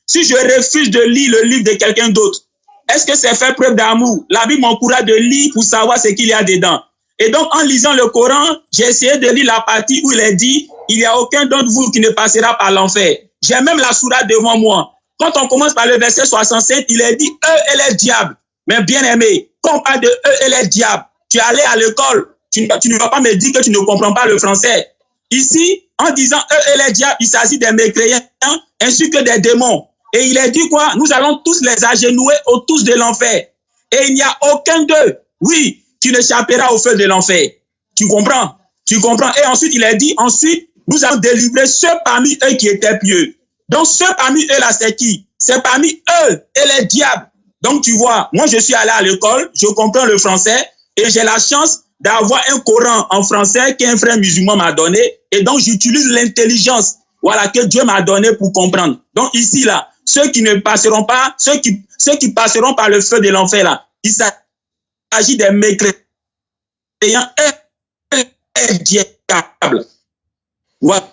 S9: Si je refuse de lire le livre de quelqu'un d'autre, est-ce que c'est faire preuve d'amour? La Bible m'encourage de lire pour savoir ce qu'il y a dedans. Et donc, en lisant le Coran, j'ai essayé de lire la partie où il est dit, il n'y a aucun d'entre vous qui ne passera par l'enfer. J'ai même la sourate devant moi. Quand on commence par le verset 67, il est dit, eux et les diables. Mais bien aimé, quand on parle de eux et les diables, tu es allé à l'école, tu ne vas pas me dire que tu ne comprends pas le français. Ici, en disant eux et les diables, il s'agit des mécréants ainsi que des démons. Et il est dit quoi? Nous allons tous les agenouiller autour de l'enfer. Et il n'y a aucun d'eux, oui, qui n'échappera au feu de l'enfer. Tu comprends? Et ensuite, il est dit, nous allons délivrer ceux parmi eux qui étaient pieux. Donc, ceux parmi eux là, c'est qui? C'est parmi eux et les diables. Donc, tu vois, moi, je suis allé à l'école, je comprends le français et j'ai la chance d'avoir un Coran en français qu'un frère musulman m'a donné. Et donc, j'utilise l'intelligence, voilà, que Dieu m'a donné pour comprendre. Donc, ici, là, ceux qui ne passeront pas, ceux qui passeront par le feu de l'enfer, là, il s'agit des mécréants et diables. Voilà.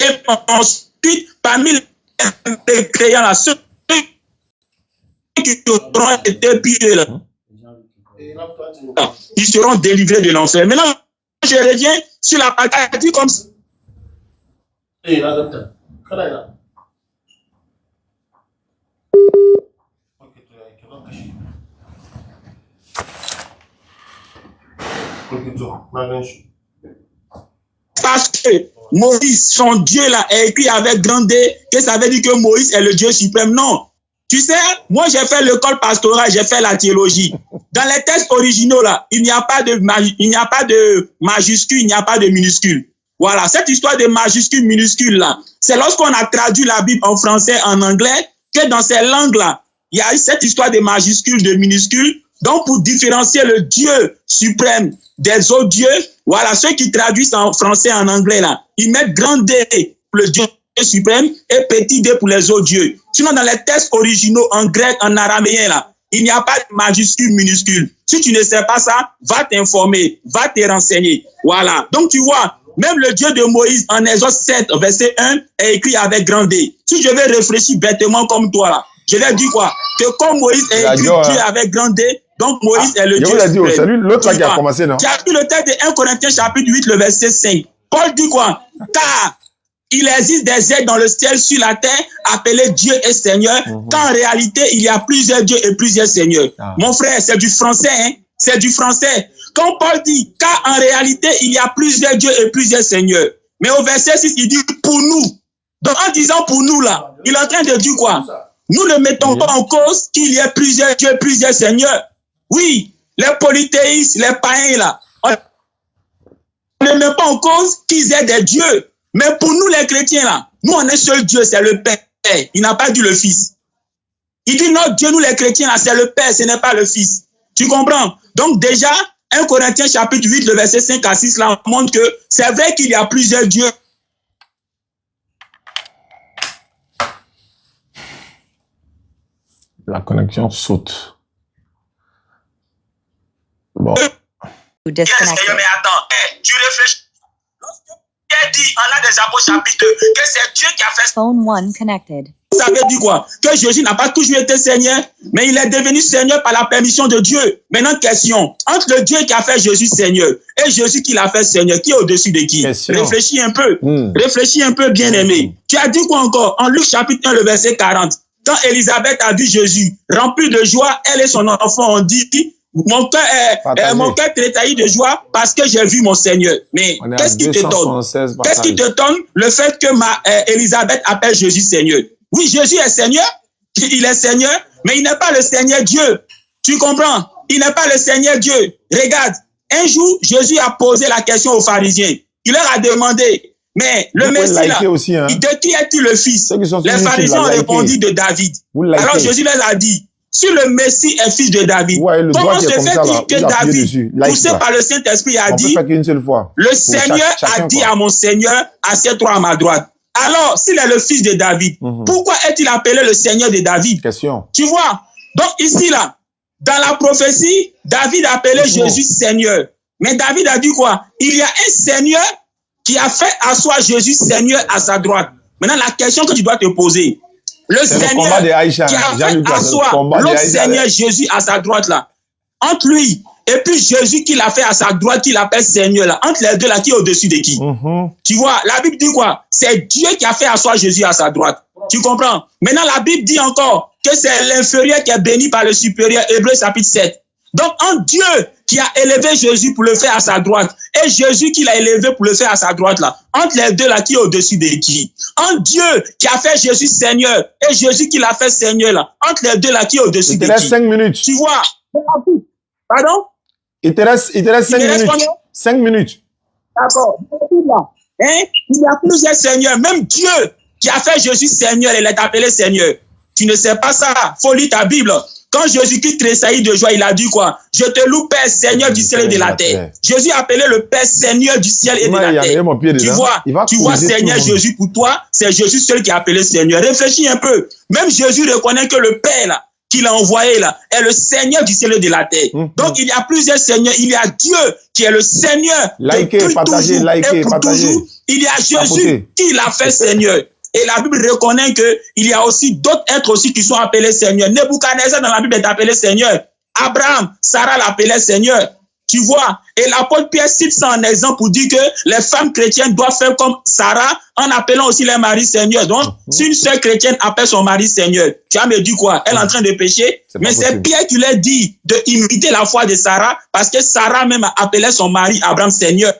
S9: Et ensuite, parmi les mécréants, là, ceux qui auront été pieux, là, ils seront délivrés de l'enfer. Maintenant, je reviens sur la partie comme ça. Parce que Moïse, son Dieu là, a écrit avec grand D que ça veut dire que Moïse est le Dieu suprême. Non. Tu sais, moi j'ai fait l'école pastorale, j'ai fait la théologie. Dans les textes originaux là, il n'y a pas de majuscule, il n'y a pas de minuscule. Voilà, cette histoire de majuscule, minuscule là, c'est lorsqu'on a traduit la Bible en français, en anglais, que dans ces langues là, il y a eu cette histoire de majuscule, de minuscule. Donc pour différencier le Dieu suprême des autres dieux, Voilà, ceux qui traduisent en français, en anglais, là, ils mettent grand D pour le Dieu suprême et petit D pour les autres dieux. Sinon, dans les textes originaux, en grec, en araméen, là, il n'y a pas de majuscule, minuscule. Si tu ne sais pas ça, va t'informer, va te renseigner. Voilà. Donc, tu vois, même le Dieu de Moïse, en Exode 7, verset 1, est écrit avec grand D. Si je vais réfléchir bêtement comme toi, là, je vais dire quoi? Que comme Moïse est écrit Dieu avec grand D, donc Moïse est le Dieu suprême.
S2: C'est lui, l'autre là qui a commencé, non?
S9: Tu as pris le texte de 1 Corinthiens chapitre 8, le verset 5. Paul dit quoi? Car il existe des êtres dans le ciel, sur la terre, appelés Dieu et Seigneur, qu'en réalité, il y a plusieurs dieux et plusieurs seigneurs. Mon frère, c'est du français, hein? C'est du français. Quand Paul dit, car en réalité, il y a plusieurs dieux et plusieurs seigneurs. Mais au verset 6, il dit pour nous. Donc, en disant pour nous, là, il est en train de dire quoi? Nous ne mettons pas en cause qu'il y ait plusieurs dieux, plusieurs seigneurs. Oui, les polythéistes, les païens, là, on ne met pas en cause qu'ils aient des dieux. Mais pour nous, les chrétiens, là, nous, on est seul Dieu, c'est le Père. Il n'a pas dit le Fils. Il dit notre Dieu, nous, les chrétiens, là, c'est le Père, ce n'est pas le Fils. Tu comprends? Donc, déjà, 1 Corinthiens chapitre 8, le verset 5 à 6, là, on montre que c'est vrai qu'il y a plusieurs dieux.
S2: La connexion saute. Bon.
S9: Mais attends, tu réfléchis. Il dit en Actes des Apôtres chapitre 2 que c'est Dieu qui a fait.
S10: Phone 1 connected.
S9: Ça veut dire quoi? Que Jésus n'a pas toujours été Seigneur, mais il est devenu Seigneur par la permission de Dieu. Maintenant, question. Entre le Dieu qui a fait Jésus Seigneur et Jésus qui l'a fait Seigneur, qui est au-dessus de qui? Réfléchis un peu. Réfléchis un peu, bien-aimé. Tu as dit quoi encore? En Luc chapitre 1, le verset 40. Quand Élisabeth a vu Jésus, rempli de joie, elle et son enfant ont dit, mon cœur trétaillit de joie parce que j'ai vu mon Seigneur. Mais qu'est-ce qui te donne? Qu'est-ce qui te donne le fait que Élisabeth appelle Jésus Seigneur? Oui, Jésus est Seigneur, il est Seigneur, mais il n'est pas le Seigneur Dieu. Tu comprends? Il n'est pas le Seigneur Dieu. Regarde, un jour, Jésus a posé la question aux pharisiens. Il leur a demandé, mais le Messie là,
S2: aussi, hein?
S9: De qui est-il le fils? Les pharisiens ont répondu de David. Alors Jésus leur a dit, si le Messie est fils de David, comment se fait-il que David, poussé par le Saint-Esprit, a dit, le Seigneur a dit à mon Seigneur, assieds-toi à ma droite. Alors, s'il est le fils de David, pourquoi est-il appelé le Seigneur de David? Tu vois? Donc ici, là, dans la prophétie, David a appelé Jésus Seigneur. Mais David a dit quoi? Il y a un Seigneur qui a fait asseoir Jésus Seigneur à sa droite. Maintenant, la question que tu dois te poser, le Seigneur qui a fait asseoir l'autre Seigneur Jésus à sa droite, là, entre lui et puis Jésus qui l'a fait à sa droite, qui l'appelle Seigneur, là, entre les deux, là, qui est au-dessus de qui? Tu vois, la Bible dit quoi? C'est Dieu qui a fait asseoir Jésus à sa droite. Tu comprends? Maintenant, la Bible dit encore que c'est l'inférieur qui est béni par le supérieur, Hébreux chapitre 7. Donc, un Dieu qui a élevé Jésus pour le faire à sa droite, et Jésus qui l'a élevé pour le faire à sa droite, là, entre les deux, là, qui est au-dessus de qui? Un Dieu qui a fait Jésus Seigneur, et Jésus qui l'a fait Seigneur, là, entre les deux, là, qui est au-dessus de qui?
S2: Il te reste 5 minutes.
S9: Tu vois? Pardon?
S2: Il te reste 5 minutes. 5 minutes.
S9: D'accord. Hein? Il y a plusieurs seigneurs. Même Dieu qui a fait Jésus Seigneur, il est appelé Seigneur. Tu ne sais pas ça. Faut lire ta Bible. Quand Jésus-Christ tressaillit de joie, il a dit quoi? Je te loue, Père, Seigneur du ciel et de la terre. Jésus a appelé le Père Seigneur du ciel et de la terre. Tu vois, Seigneur Jésus, pour toi, c'est Jésus seul qui a appelé Seigneur. Réfléchis un peu. Même Jésus reconnaît que le Père, là, qu'il a envoyé là, est le Seigneur du ciel et de la terre. Donc, il y a plusieurs seigneurs. Il y a Dieu qui est le Seigneur
S2: de pour toujours.
S9: Il y a Jésus qui l'a fait Seigneur. Et la Bible reconnaît que il y a aussi d'autres êtres aussi qui sont appelés Seigneur. Nebuchadnezzar dans la Bible est appelé Seigneur. Abraham, Sarah l'appelait Seigneur. Tu vois, et l'apôtre Pierre cite ça en exemple pour dire que les femmes chrétiennes doivent faire comme Sarah en appelant aussi les maris Seigneur. Donc, si une sœur chrétienne appelle son mari Seigneur, tu vas me dire quoi? Elle est en train de pécher? Mais c'est Pierre qui leur dit de imiter la foi de Sarah parce que Sarah même a appelé son mari Abraham Seigneur.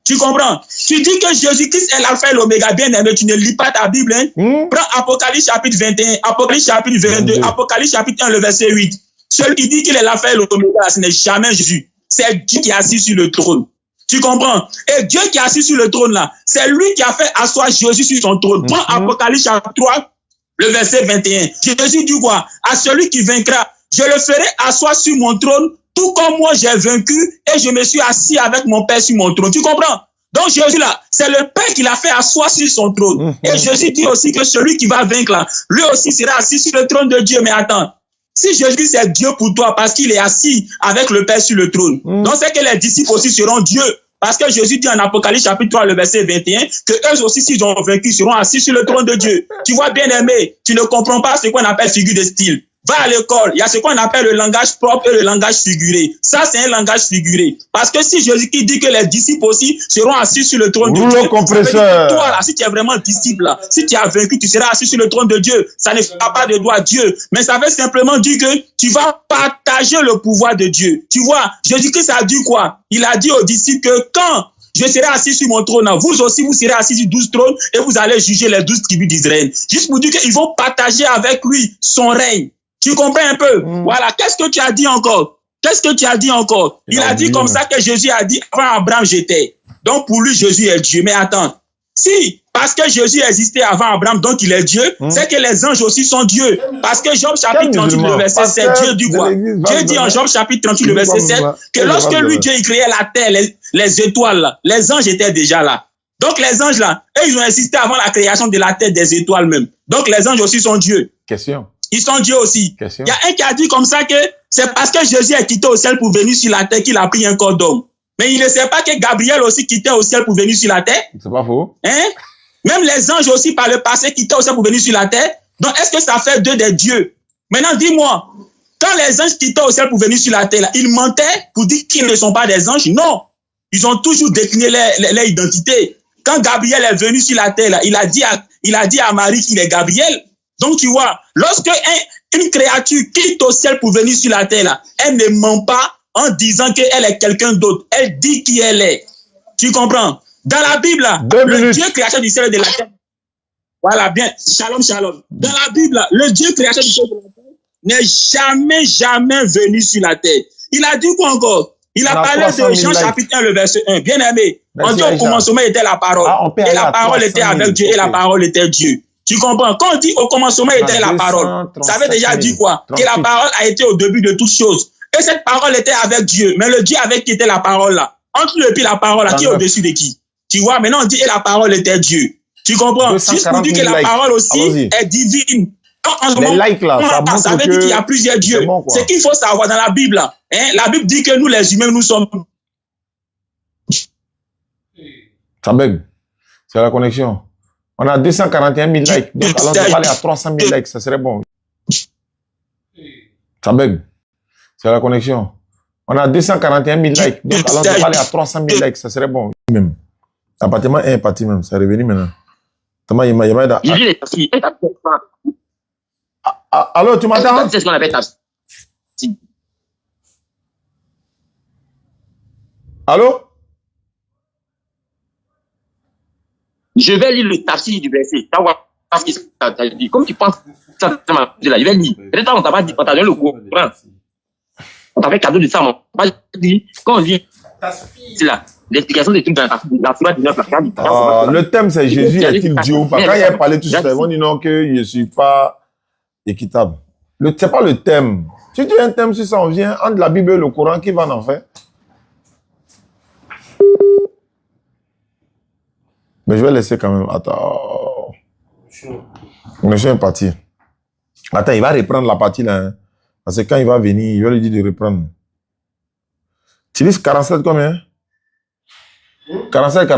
S9: Tu comprends? Tu dis que Jésus-Christ est l'alpha et l'oméga, bien aimé, tu ne lis pas ta Bible. Hein? Prends Apocalypse chapitre 21, Apocalypse chapitre 22, Apocalypse chapitre 1, le verset 8. Celui qui dit qu'il est l'alpha et l'oméga, ce n'est jamais Jésus. C'est Dieu qui est assis sur le trône. Tu comprends? Et Dieu qui est assis sur le trône là, c'est lui qui a fait asseoir Jésus sur son trône. Prends Apocalypse chapitre 3, le verset 21. Jésus dit quoi? À celui qui vaincra, je le ferai asseoir sur mon trône tout comme moi j'ai vaincu et je me suis assis avec mon Père sur mon trône. Tu comprends? Donc Jésus là, c'est le Père qui l'a fait asseoir sur son trône. Et Jésus dit aussi que celui qui va vaincre là, lui aussi sera assis sur le trône de Dieu. Mais attends, si Jésus c'est Dieu pour toi parce qu'il est assis avec le Père sur le trône, donc c'est que les disciples aussi seront Dieu. Parce que Jésus dit en Apocalypse chapitre 3, le verset 21, que eux aussi, s'ils ont vaincu, seront assis sur le trône de Dieu. Tu vois, bien aimé, tu ne comprends pas ce qu'on appelle figure de style. Va à l'école, il y a ce qu'on appelle le langage propre et le langage figuré. Ça, c'est un langage figuré. Parce que si Jésus qui dit que les disciples aussi seront assis sur le trône de Dieu, ça veut dire que toi là, si tu es vraiment disciple là, si tu as vaincu, tu seras assis sur le trône de Dieu. Ça ne fera pas de doigt à Dieu, mais ça veut simplement dire que tu vas partager le pouvoir de Dieu. Tu vois, Jésus-Christ a dit quoi? Il a dit aux disciples que quand je serai assis sur mon trône, vous aussi vous serez assis sur 12 trônes et vous allez juger les 12 tribus d'Israël. Juste pour dire qu'ils vont partager avec lui son règne. Tu comprends un peu? Voilà. Qu'est-ce que tu as dit encore? Qu'est-ce que tu as dit encore? Il a dit comme ça que Jésus a dit, avant Abraham, j'étais. Donc pour lui, Jésus est Dieu. Mais attends. Si, parce que Jésus existait avant Abraham, donc il est Dieu, c'est que les anges aussi sont Dieu. Parce que Job chapitre 38, le verset 7, Dieu dit quoi? Dieu dit en Job chapitre 38, le verset 7, que lorsque lui, Dieu, il créait la terre, les étoiles, là, les anges étaient déjà là. Donc les anges là, eux, ils ont existé avant la création de la terre, des étoiles même. Donc les anges aussi sont Dieu.
S2: Question.
S9: Ils sont Dieu aussi. Il y a un qui a dit comme ça que c'est parce que Jésus est quitté au ciel pour venir sur la terre qu'il a pris un corps d'homme. Mais il ne sait pas que Gabriel aussi quittait au ciel pour venir sur la terre.
S2: C'est pas faux.
S9: Hein? Même les anges aussi par le passé quittaient au ciel pour venir sur la terre. Donc est-ce que ça fait d'eux des dieux? Maintenant dis-moi, quand les anges quittaient au ciel pour venir sur la terre, là, ils mentaient pour dire qu'ils ne sont pas des anges? Non. Ils ont toujours décliné leur identité. Quand Gabriel est venu sur la terre, là, il a dit à Marie qu'il est Gabriel. Donc, tu vois, lorsque une créature quitte au ciel pour venir sur la terre, là, elle ne ment pas en disant qu'elle est quelqu'un d'autre. Elle dit qui elle est. Tu comprends? Dans la Bible, là, le Dieu créateur du ciel et de la terre. Voilà, bien. Shalom, shalom. Dans la Bible, là, le Dieu créateur du ciel et de la terre n'est jamais venu sur la terre. Il a dit quoi encore? Il a parlé de Jean chapitre 1, le verset 1. Bien aimé. On dit au commencement était la parole. Et la parole était avec Dieu et la parole était Dieu. Tu comprends? Quand on dit au commencement était la parole, ça veut déjà dire quoi? Que la parole a été au début de toutes choses. Et cette parole était avec Dieu. Mais le Dieu avec qui était la parole là? Entre lui et puis la parole là, qui est au-dessus de qui? Tu vois? Maintenant on dit et la parole était Dieu. Tu comprends? Juste pour dire que la parole aussi est divine.
S2: Les likes là,
S9: ça veut dire qu'il y a plusieurs dieux. Ce qu'il faut savoir dans la Bible là, hein, la Bible dit que nous les humains, nous sommes...
S2: Ça bug. C'est la connexion. On a 241 000 likes. Donc, alors, on va aller à 300 000 likes. Ça serait bon. Ça bug. C'est la connexion. On a 241 000 likes. Donc, alors, on va aller à 300 000 likes. Ça serait bon. Même. L'appartement est parti même. C'est revenu maintenant. Allô, tu m'entends?
S7: C'est ce qu'on appelle
S2: Allô?
S7: Je vais lire le tafsir du verset. Comme tu penses, ça, je vais lire. Peut-être on t'a pas dit, on t'a donné le courant. On t'a fait cadeau de ça, on t'a dit, quand on dit, c'est là, l'explication des trucs dans la Sourate 19,
S2: le thème c'est Jésus est-il Dieu ou pas? Quand il a parlé tout ça, ils vont dire non, que je ne suis pas équitable. C'est pas le thème. Si tu as un thème sur ça, on vient entre la Bible et le Coran, qui va en faire? Mais je vais laisser quand même. Attends. Monsieur est parti. Attends, il va reprendre la partie là. Hein. Parce que quand il va venir, je vais lui dire de reprendre. Tu dis 47 combien? 47.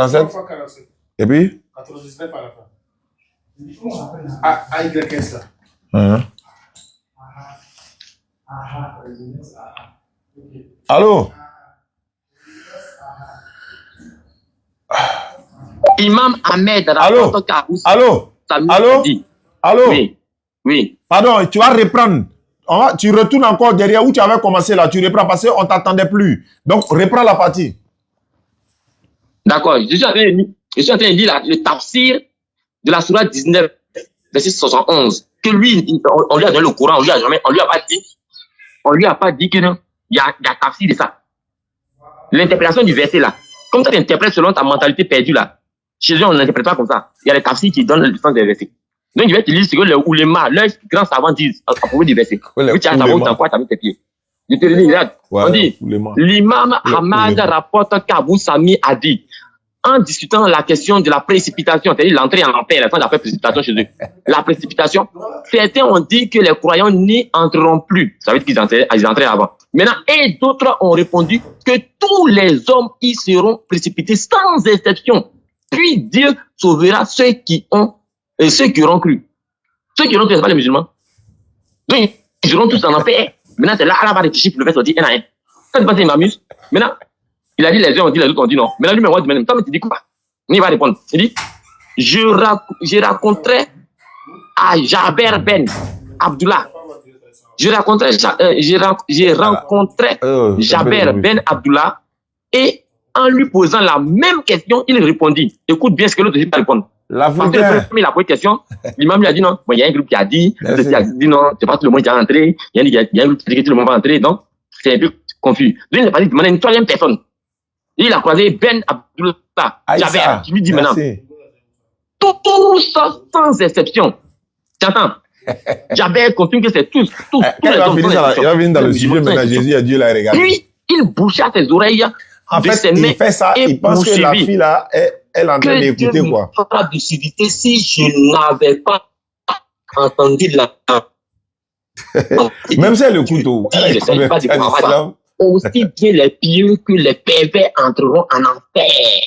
S2: Et puis?
S4: 99 à la fin. AYS là.
S2: Allô?
S7: Imam Ahmed.
S2: Allô? Allô?
S7: Oui.
S2: Pardon, tu vas reprendre. Tu retournes encore derrière où tu avais commencé là. Tu reprends parce qu'on ne t'attendait plus. Donc, reprends la partie.
S7: D'accord. Je suis en train de lire le tafsir de la Sourate 19, verset 71. Que lui, on lui a donné le Coran, on lui a pas dit que non, il y a tafsir de ça. L'interprétation du verset là. Comme ça, tu interprètes selon ta mentalité perdue là. Chez eux, on n'interprète pas comme ça. Il y a les tafsirs qui donnent le sens des versets. Donc, je vais te lire ce que les oulémas, leurs grands savants disent à propos du verset. Oui, tu as savoir où tu as mis tes pieds. Je te le dis, regarde.
S2: Ouais,
S7: On dit, l'imam Ahmad rapporte qu'Abou Sami a dit, en discutant la question de la précipitation, c'est-à-dire l'entrée en enfer, la fin de la précipitation chez eux. La précipitation, certains ont dit que les croyants n'y entreront plus. Ça veut dire qu'ils entraient avant. Maintenant, et d'autres ont répondu que tous les hommes y seront précipités sans exception. Puis Dieu sauvera ceux qui auront cru. Ceux qui auront cru, ce pas les musulmans. Donc, ils seront tous en enfer. Maintenant, c'est là, Allah va réfléchir pour le faire sortir un à un. Quand il m'amuse, maintenant, il a dit les uns ont dit, les autres ont dit non. Maintenant, lui, me voit du même. Toi, mais tu dis quoi? Il va répondre. Il dit, je raconterai à Jaber Ben Abdullah. J'ai rencontré Jaber Ben Abdullah et en lui posant la même question, il répondit. Écoute bien ce que l'autre dit pas répondre. La première question, l'imam lui a dit non. Bon, il y a un groupe qui a dit, non, c'est pas tout le monde qui est rentré. Il y a un groupe qui a dit que tout le monde va entrer. Donc, c'est un peu confus. Donc, il n'a pas dit demander une troisième personne. Il a croisé Ben Abdullah. Jaber, qui lui dit maintenant. Tout ça sans exception. Tu entends? Jaber confirme que c'est tous les hommes.
S2: Il va venir dans le sujet maintenant. Jésus a Dieu l'a regardé.
S7: Puis, il boucha ses oreilles.
S2: En fait, il fait ça, il pense que la fille là, elle est en train d'écouter quoi.
S7: Pas de civilité si je n'avais pas entendu la.
S2: Même si elle le couteau.
S7: Aussi bien les pieux que les pervers entreront en enfer.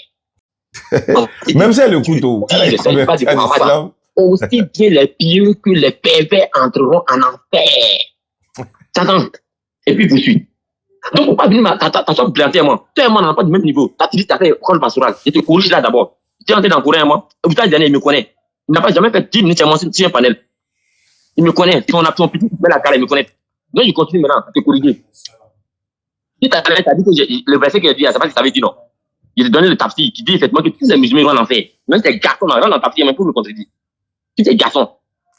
S2: Même si elle le couteau.
S7: Aussi bien les pieux que les pervers entreront en enfer. T'entends? Et puis poursuit. Donc, on va venir t'as planté à moi. Toi et moi, on n'a pas du même niveau. T'as dit, t'as fait école pastorale. Je te corrige là d'abord. Tu es entré dans le Coran, moi. Au bout de l'année, il me connaît. Il n'a pas jamais fait 10 minutes à moi sur un panel. Il me connaît. Si on a son petit peu la carrière, il me connaît. Donc, je continue maintenant à te corriger. Si t'as dit que le verset qu'il a dit, c'est pas que ça veut dire non. Il a donné le tafsir qui dit effectivement que tous les musulmans vont en enfer. Même ces garçons, là, dans le tafsir, même pour me contredire. Tous ces garçons.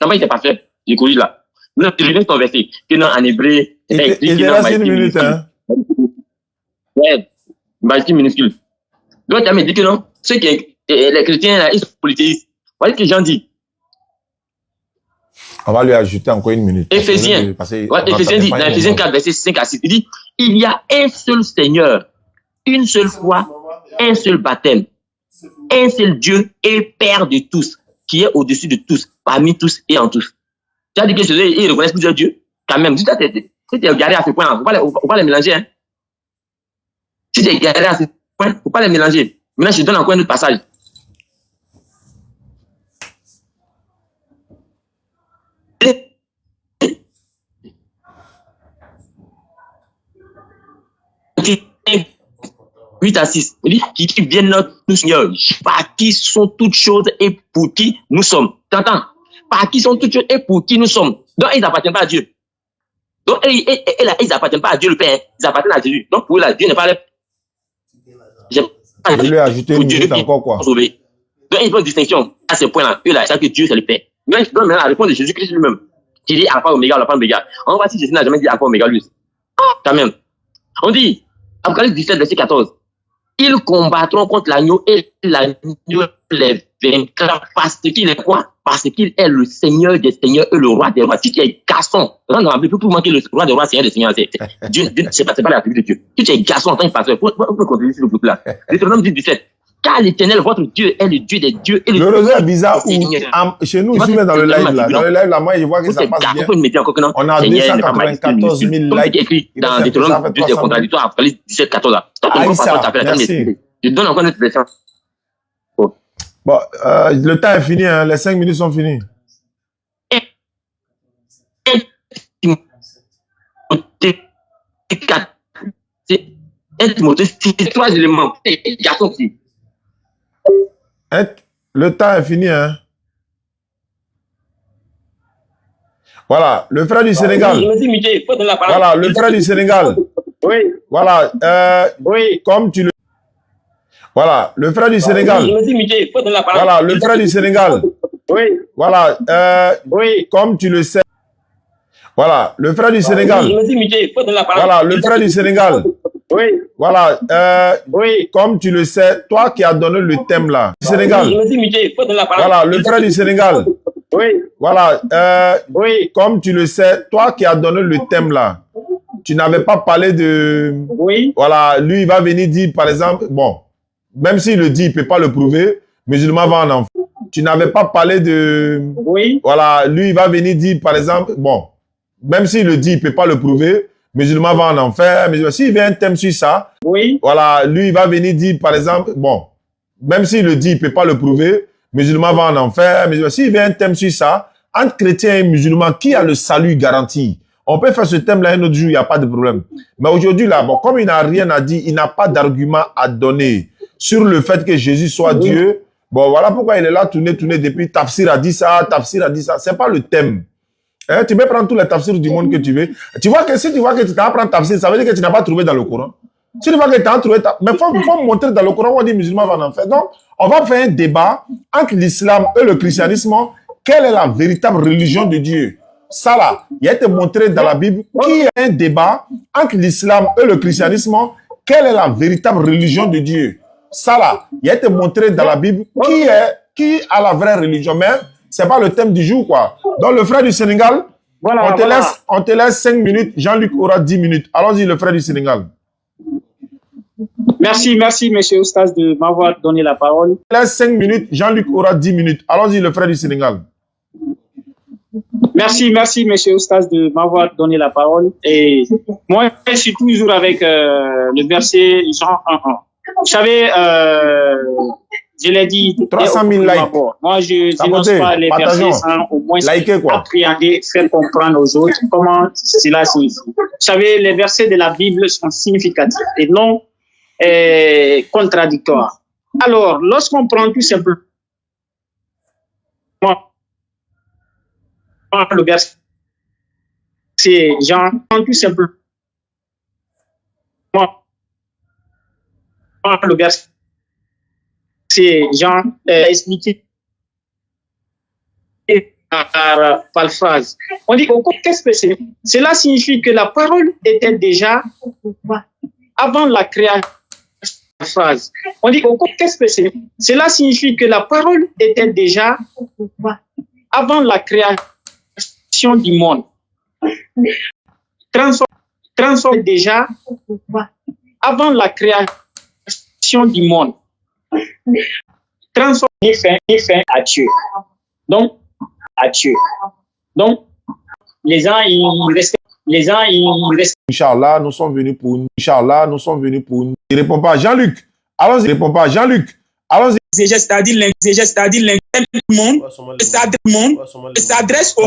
S7: Ça va, il s'est pas fait. Je corrige là. Maintenant, je reviens ton verset. Que non, en hébreu,
S2: il est là, c'est une minute, hein.
S7: Ouais, majuscule minuscule. Donc, tu as dit que non, ceux qui, les chrétiens, là, ils sont polythéistes. Voilà ce que les gens disent.
S2: On va lui ajouter encore une minute.
S7: Éphésiens. Éphésiens dit, dans Éphésiens 4, versets 5 à 6, il dit, il y a un seul Seigneur, une seule foi, un seul baptême, un seul Dieu et Père de tous, qui est au-dessus de tous, parmi tous et en tous. Tu as dit que ceux-là, ils reconnaissent plusieurs dieux, quand même. Si tu es garé à ce point, il ne faut pas les mélanger, hein. Si tu es garé à ce point, il ne faut pas les mélanger. Maintenant, je te donne encore un autre passage. « 8 à 6. Il dit, qui vient notre Seigneur, par qui sont toutes choses et pour qui nous sommes. » T'entends? Par qui sont toutes choses et pour qui nous sommes. Donc, ils n'appartiennent pas à Dieu. Donc, ils n'appartiennent pas à Dieu le Père. Ils appartiennent à Dieu. Donc, pour eux, là, Dieu n'est pas là.
S2: Je lui ai ajouté une minute encore, quoi.
S7: Donc, ils font une distinction à ce point-là. Eux, là, ils savent que Dieu, c'est le Père. Mais je donne maintenant la réponse de Jésus-Christ lui-même. Qui dit Alpha Oméga, Alpha Oméga. On va voir si Jésus n'a jamais dit Alpha Oméga, lui. Quand même. On dit, Apocalypse 17, verset 14. Ils combattront contre l'agneau et l'agneau les vaincra parce qu'il est quoi? Parce qu'il est le Seigneur des seigneurs et le roi des rois. Si tu es garçon, rentre dans la Bible pour manquer le roi des rois, Seigneur des seigneurs. Dieu, c'est pas la Bible de Dieu. Si tu es garçon en tant que pasteur, pour continuer sur le groupe là. Deutéronome 17. Car l'Éternel, votre Dieu, est le Dieu des dieux. Et
S2: le réseau est bizarre où, chez nous, ici, mais dans le live là. Dans le live là, moi, je vois que ça passe bien. On a 294 000 likes.
S7: Écrit dans Deutéronome 2, c'est contradictoire, Apocalypse 17, 14 là. Je donne encore une autre version.
S2: Bon, le temps est fini, hein. Les 5 minutes sont finies.
S7: C'est 3 éléments. Garçon qui.
S2: Le temps est fini, hein. Voilà, le frère du Sénégal. Voilà, le frère du Sénégal.
S1: Oui.
S2: Voilà,
S1: oui.
S2: Comme tu le. Voilà, le frère du Sénégal. Voilà, le frère du Sénégal.
S1: Oui.
S2: Voilà,
S1: oui.
S2: Comme tu le sais. Voilà, le frère du Sénégal. Voilà, le frère du Sénégal.
S1: Oui.
S2: Voilà,
S1: oui.
S2: Comme tu le sais, toi qui as donné le thème là. Sénégal. Voilà, le frère du Sénégal.
S1: Oui.
S2: Voilà,
S1: oui.
S2: Comme tu le sais, toi qui as donné le thème là. Tu n'avais pas parlé de...
S1: Oui.
S2: Voilà, lui, il va venir dire, par exemple, bon, même s'il le dit, il ne peut pas le prouver, musulman va en enfer. Tu n'avais pas parlé de...
S1: Oui.
S2: Voilà, lui, il va venir dire, par exemple, bon, même s'il le dit, il ne peut pas le prouver, musulman va en enfer. S'il vient un thème sur ça,
S1: oui.
S2: Voilà, lui, il va venir dire, par exemple, bon, même s'il le dit, il ne peut pas le prouver, musulman va en enfer. S'il vient un thème sur ça, entre chrétiens et musulmans, qui a le salut garanti? On peut faire ce thème-là un autre jour, il n'y a pas de problème. Mais aujourd'hui, là, bon, comme il n'a rien à dire, il n'a pas d'argument à donner sur le fait que Jésus soit Dieu. Bon, voilà pourquoi il est là, tourner depuis Tafsir a dit ça, Tafsir a dit ça. C'est pas le thème. Hein, tu peux prendre tous les tafsirs du monde que tu veux. Tu vois que si tu vois que tu t'as prendre Tafsir, ça veut dire que tu n'as pas trouvé dans le Coran. Si tu vois que tu as trouvé, mais il faut montrer dans le Coran où on dit musulman va en faire. Donc, on va faire un débat entre l'islam et le christianisme. Quelle est la véritable religion de Dieu? Ça là, il a été montré dans la Bible qu'il y a un débat entre l'islam et le christianisme. Quelle est la véritable religion de Dieu? Ça là, il a été montré dans la Bible qui a la vraie religion. Mais c'est pas le thème du jour, quoi. Donc, le frère du Sénégal,
S1: voilà,
S2: on te laisse 5 minutes. Jean-Luc aura 10 minutes. Allons-y, le frère du Sénégal.
S1: Merci, monsieur Oustaz, de m'avoir donné la parole.
S2: Laisse 5 minutes. Jean-Luc aura 10 minutes. Allons-y, le frère du Sénégal.
S1: Merci, monsieur Oustaz, de m'avoir donné la parole. Et moi, je suis toujours avec le verset Jean 1.1. Vous savez, je l'ai dit,
S2: 300 000 likes.
S1: Moi, je n'énonce pas les versets sans au moins appréhender, faire comprendre aux autres comment cela signifie. Vous savez, les versets de la Bible sont significatifs et non contradictoires. Alors, lorsqu'on prend tout simplement le verset Jean, tout simplement le verset Jean expliqué par phrase. On dit qu'est-ce que c'est? Cela signifie que la parole était déjà avant la création. Phrase. On dit qu'est-ce que c'est? Cela signifie que la parole était déjà avant la création du monde. Transformé déjà avant la création du monde. Transformé fin à Dieu. Donc, les gens, ils restent.
S2: Inch'Allah, nous sommes venus pour nous. Inch'Allah, nous sommes venus pour nous. Il ne répond pas. Jean-Luc, allons-y. Il ne répond pas. Jean-Luc, allons-y.
S9: C'est-à-dire le monde s'adresse aux